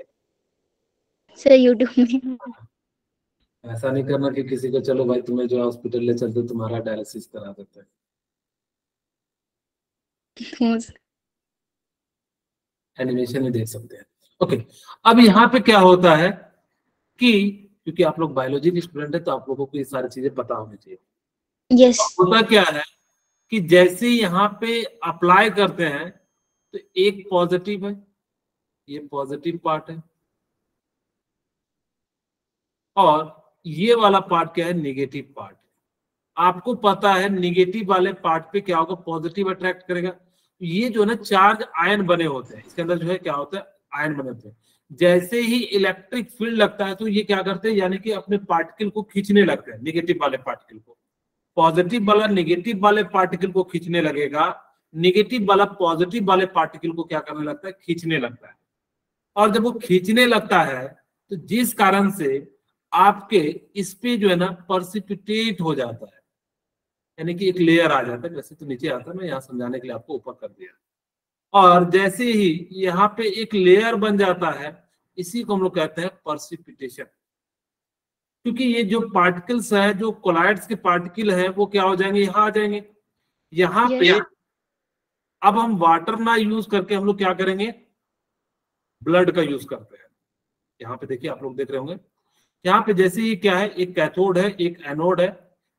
Speaker 2: सर यूट्यूब में।
Speaker 1: ऐसा नहीं करना कि किसी को चलो भाई तुम्हें जो हॉस्पिटल ले चलते तुम्हारा डायलिसिस करा देते हैं। एनिमेशन ही देख सकते हैं। ओके, अब यहाँ पे क्या होता है कि क्योंकि आप लोग बायोलॉजी के स्टूडेंट है तो आप लोगों को ये सारी चीजें पता होनी चाहिए।
Speaker 2: यस
Speaker 1: होता क्या है कि जैसे यहाँ पे अप्लाई करते हैं तो एक पॉजिटिव है, ये पॉजिटिव पार्ट है, और ये वाला पार्ट क्या है, नेगेटिव पार्ट। आपको पता है नेगेटिव वाले पार्ट पे क्या होगा, पॉजिटिव अट्रैक्ट करेगा। ये जो ना चार्ज आयन बने होते हैं, इसके अंदर जो है क्या होता है, आयन बने होते हैं। जैसे ही इलेक्ट्रिक फील्ड लगता है तो ये क्या करते हैं, यानी कि अपने पार्टिकल को खींचने लगते हैं, नेगेटिव वाले पार्टिकल को। पॉजिटिव वाला नेगेटिव वाले पार्टिकल को खींचने लगेगा, नेगेटिव वाला पॉजिटिव वाले पार्टिकल को क्या करने लगता है, खींचने लगता है। और जब वो खींचने लगता है तो जिस कारण से आपके इस पे जो है ना पर्सिपिटेट हो जाता है, यानी कि एक लेयर आ जाता है। वैसे तो नीचे आता है, मैं यहाँ समझाने के लिए आपको ऊपर कर दिया। और जैसे ही यहाँ पे एक लेयर बन जाता है, इसी को हम लोग कहते हैं पर्सिपिटेशन। क्योंकि ये जो पार्टिकल्स है, जो कोलाइड्स के पार्टिकल है, वो क्या हो जाएंगे, यहाँ आ जाएंगे। यहाँ पे अब हम वाटर ना यूज करके हम लोग क्या करेंगे, ब्लड का यूज करते हैं। यहाँ पे देखिए, आप लोग देख रहे होंगे, यहाँ पे जैसे ही क्या है, एक कैथोड है एक एनोड है,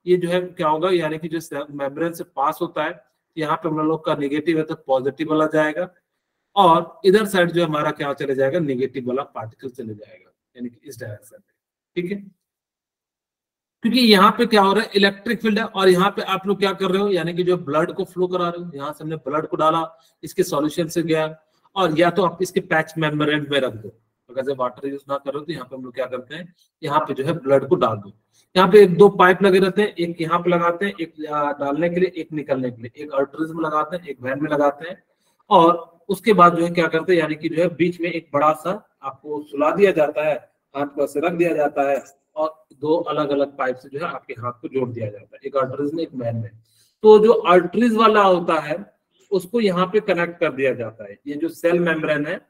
Speaker 1: ये जो है क्या होगा, यानी कि जो मेम्ब्रेन से पास होता है, यहाँ पे हम लोग का नेगेटिव है तो पॉजिटिव वाला जाएगा, और इधर साइड जो हमारा क्या चले जाएगा, नेगेटिव वाला पार्टिकल चले जाएगा, यानी कि इस डायरेक्शन में। ठीक है, क्योंकि यहाँ पे क्या हो रहा है, इलेक्ट्रिक फील्ड है, और यहाँ पे आप लोग क्या कर रहे हो, यानी कि जो ब्लड को फ्लो करा रहे हो, यहाँ से हमने ब्लड को डाला, इसके सॉल्यूशन से गया, और या तो आप इसके पैच मेम्ब्रेन में रख दो, अगर जब वाटर यूज ना करो तो यहाँ पे हम लोग क्या करते हैं, यहाँ पे जो है ब्लड को डाल दो। यहाँ पे एक दो पाइप लगे रहते हैं, एक यहाँ पे लगाते हैं, एक डालने के लिए, एक निकलने के लिए, एक आर्टरीज में लगाते हैं, एक वैन में लगाते हैं, और उसके बाद जो है क्या करते हैं, यानी कि जो है बीच में एक बड़ा सा आपको सुला दिया जाता है, हाथ को ऐसे रख दिया जाता है, और दो अलग अलग पाइप से जो है आपके हाथ को जोड़ दिया जाता है, एक आर्टरीज में, एक वैन में। तो जो आर्टरीज वाला होता है उसको यहाँ पे कनेक्ट कर दिया जाता है, ये जो सेल मेम्ब्रेन है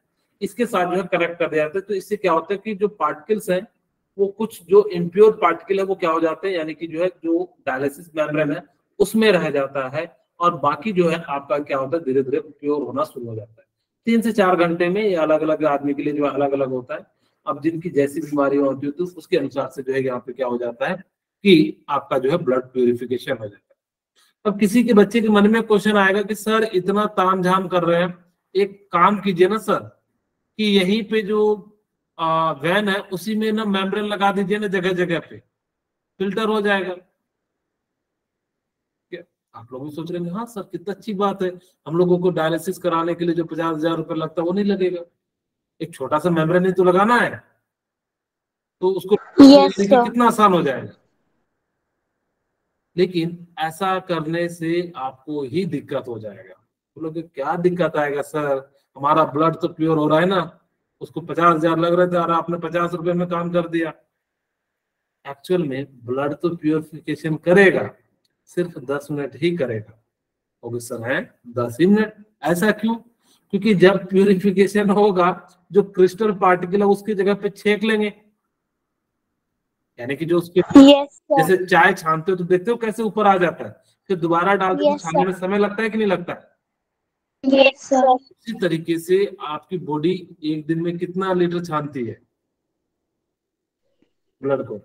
Speaker 1: इसके साथ जो है कनेक्ट कर दिया जाता है। तो इससे क्या होता है कि जो पार्टिकल्स हैं वो कुछ जो इम्प्योर पार्टिकल है वो क्या हो जाते हैं, यानी कि जो है जो डायलिसिस मेम्ब्रेन है उसमें रह जाता है, और बाकी जो है आपका क्या होता है, धीरे धीरे प्योर होना शुरू हो जाता है। 3 से 4 घंटे में, ये अलग अलग आदमी के लिए जो अलग अलग होता है, अब जिनकी जैसी बीमारी होती है तो उसके अनुसार से जो है यहाँ पे क्या हो जाता है कि आपका जो है ब्लड प्यूरिफिकेशन हो जाता है। अब किसी के बच्चे के मन में क्वेश्चन आएगा कि सर इतना तामझाम कर रहे हैं, एक काम कीजिए ना सर, कि यहीं पे जो वैन है उसी में ना मेम्ब्रेन लगा दीजिए ना, जगह जगह पे फिल्टर हो जाएगा। आप लोग भी सोच रहे हैं हाँ सर कितना अच्छी बात है, हम लोगों को डायलिसिस कराने के लिए जो 50,000 रुपये लगता है वो नहीं लगेगा, एक छोटा सा मेम्ब्रेन ही तो लगाना है, तो उसको कितना आसान हो जाएगा। लेकिन ऐसा करने से आपको ही दिक्कत हो जाएगा। बोलोगे क्या दिक्कत आएगा सर, हमारा ब्लड तो प्योर हो रहा है ना, उसको 50,000 लग रहे थे और आपने 50 रुपए में काम कर दिया। एक्चुअल में ब्लड तो प्योरिफिकेशन करेगा, सिर्फ 10 मिनट ही करेगा। ओके सर है 10 ही मिनट, ऐसा क्यों? क्योंकि जब प्यूरिफिकेशन होगा जो क्रिस्टल पार्टिकल है उसकी जगह पे छेक लेंगे, यानी कि जो उसके जैसे चाय छानते हो तो देखते हो कैसे ऊपर आ जाता है, फिर दोबारा डालते हो छानने में समय लगता है कि नहीं लगता है? उसी तरीके से आपकी बॉडी एक दिन में कितना लीटर छानती है ब्लड को?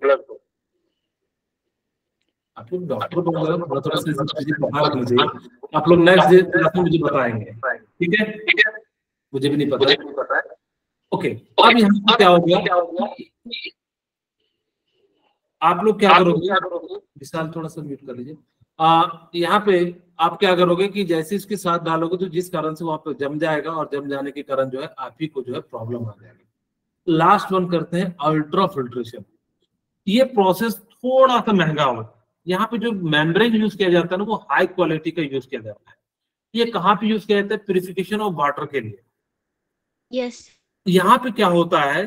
Speaker 1: आप लोग डॉक्टर को थोड़ा सा आप लोग नेक्स्ट डे क्लास में मुझे बताएंगे, ठीक है? मुझे भी नहीं पता है। ओके, अब यहाँ क्या हो गया, आप लोग क्या करोगे, विशाल थोड़ा सा म्यूट कर लीजिए। यहाँ पे आप क्या करोगे कि जैसे इसके साथ डालोगे तो जिस कारण से वहां पे जम जाएगा, और जम जाने के कारण जो है आप ही को जो है प्रॉब्लम आ जाएगी। लास्ट वन करते हैं अल्ट्रा फिल्ट्रेशन। ये प्रोसेस थोड़ा सा महंगा होगा। यहाँ पे जो मेम्ब्रेन यूज किया जाता है ना वो हाई क्वालिटी का यूज किया जाता है। ये कहाँ पे यूज किया जाता है? प्यूरिफिकेशन ऑफ वाटर के लिए।
Speaker 2: यस।
Speaker 1: यहाँ पे क्या होता है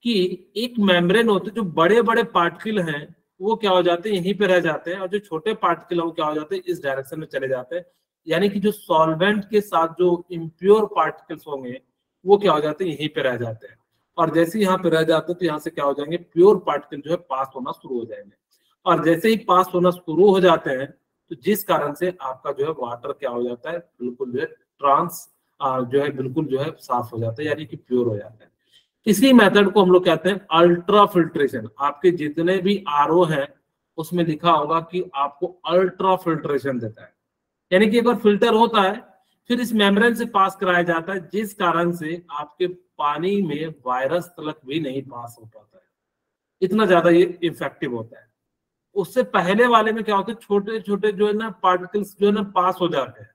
Speaker 1: कि एक मेम्ब्रेन होते हैं, जो बड़े बड़े पार्टिकल हैं वो क्या हो जाते हैं, यहीं पे रह जाते हैं, और जो छोटे पार्टिकल है वो क्या हो जाते हैं, इस डायरेक्शन में चले जाते हैं। यानी कि जो सॉल्वेंट के साथ जो इम्प्योर पार्टिकल्स होंगे वो क्या हो जाते हैं, यहीं पे रह जाते हैं, और जैसे यहाँ पे रह जाते हैं तो यहाँ से क्या हो जाएंगे, प्योर पार्टिकल जो है पास होना शुरू हो जाएंगे। और जैसे ही पास होना शुरू हो जाते हैं तो जिस कारण से आपका जो है वाटर क्या हो जाता है, बिल्कुल जो है ट्रांस जो है बिल्कुल जो है साफ हो जाता है, यानी कि प्योर हो जाता है। इसी मेथड को हम लोग कहते हैं अल्ट्रा फिल्ट्रेशन। आपके जितने भी आरओ हैं उसमें लिखा होगा कि आपको अल्ट्रा फिल्ट्रेशन देता है, यानी कि एक बार फिल्टर होता है फिर इस मेम्ब्रेन से पास कराया जाता है, जिस कारण से आपके पानी में वायरस तक भी नहीं पास हो पाता है। इतना ज्यादा ये इफेक्टिव होता है। उससे पहले वाले में क्या होता है, छोटे छोटे जो है ना पार्टिकल्स जो है ना पास हो जाते हैं।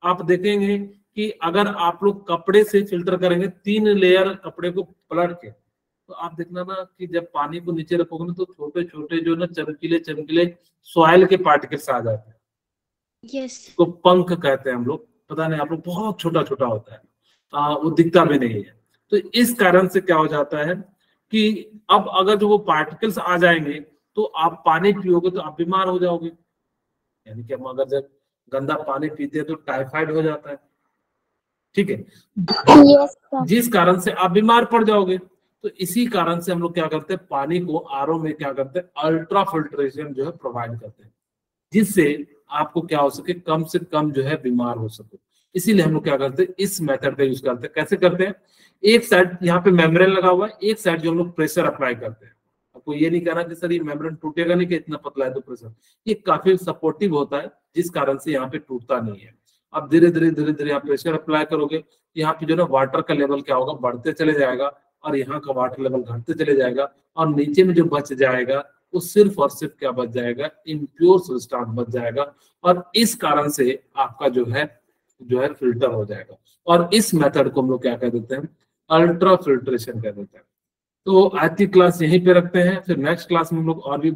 Speaker 1: आप देखेंगे कि अगर आप लोग कपड़े से फिल्टर करेंगे 3 लेयर कपड़े को पलट के, तो आप देखना ना कि जब पानी को नीचे रखोगे ना तो छोटे छोटे जो ना चमकीले चमकीले सॉइल के पार्टिकल्स आ जाते हैं।
Speaker 2: यस।
Speaker 1: तो पंख कहते हैं हम लोग, पता नहीं आप लोग, बहुत छोटा छोटा होता है, वो दिखता भी नहीं है। तो इस कारण से क्या हो जाता है कि अब अगर जो वो पार्टिकल्स आ जाएंगे तो आप पानी पियोगे तो आप बीमार हो जाओगे। यानी कि हम अगर जब गंदा पानी पीते हैं तो टाइफाइड हो जाता है, ठीक है, जिस कारण से आप बीमार पड़ जाओगे। तो इसी कारण से हम लोग क्या करते हैं, पानी को आरओ में क्या करते हैं, अल्ट्रा फिल्ट्रेशन जो है प्रोवाइड करते हैं, जिससे आपको क्या हो सके, कम से कम जो है बीमार हो सके। इसीलिए हम लोग क्या करते हैं, इस मेथड का यूज करते हैं। कैसे करते हैं, एक साइड यहाँ पे मेम्ब्रेन लगा हुआ है, एक साइड जो हम लोग प्रेशर अप्लाई करते हैं। आपको ये नहीं कहना कि सर ये मेम्ब्रेन टूटेगा नहीं कि इतना पतला है तो प्रेशर, ये काफी सपोर्टिव होता है जिस कारण से यहाँ पे टूटता नहीं है। अब धीरे धीरे आप प्रेशर अप्लाई करोगे, यहाँ पे जो ना वाटर का लेवल क्या होगा, बढ़ते चले जाएगा और यहाँ का वाटर लेवल घटते चले जाएगा और नीचे में जो बच जाएगा वो सिर्फ और सिर्फ क्या बच जाएगा, इम्प्योर सब्सटेंस बच जाएगा और इस कारण से आपका जो है फिल्टर हो जाएगा। और इस मेथड को हम लोग क्या कह देते हैं, अल्ट्रा फिल्ट्रेशन कह देते हैं। तो आज की क्लास यहीं पे रखते हैं, फिर नेक्स्ट क्लास में हम लोग और भी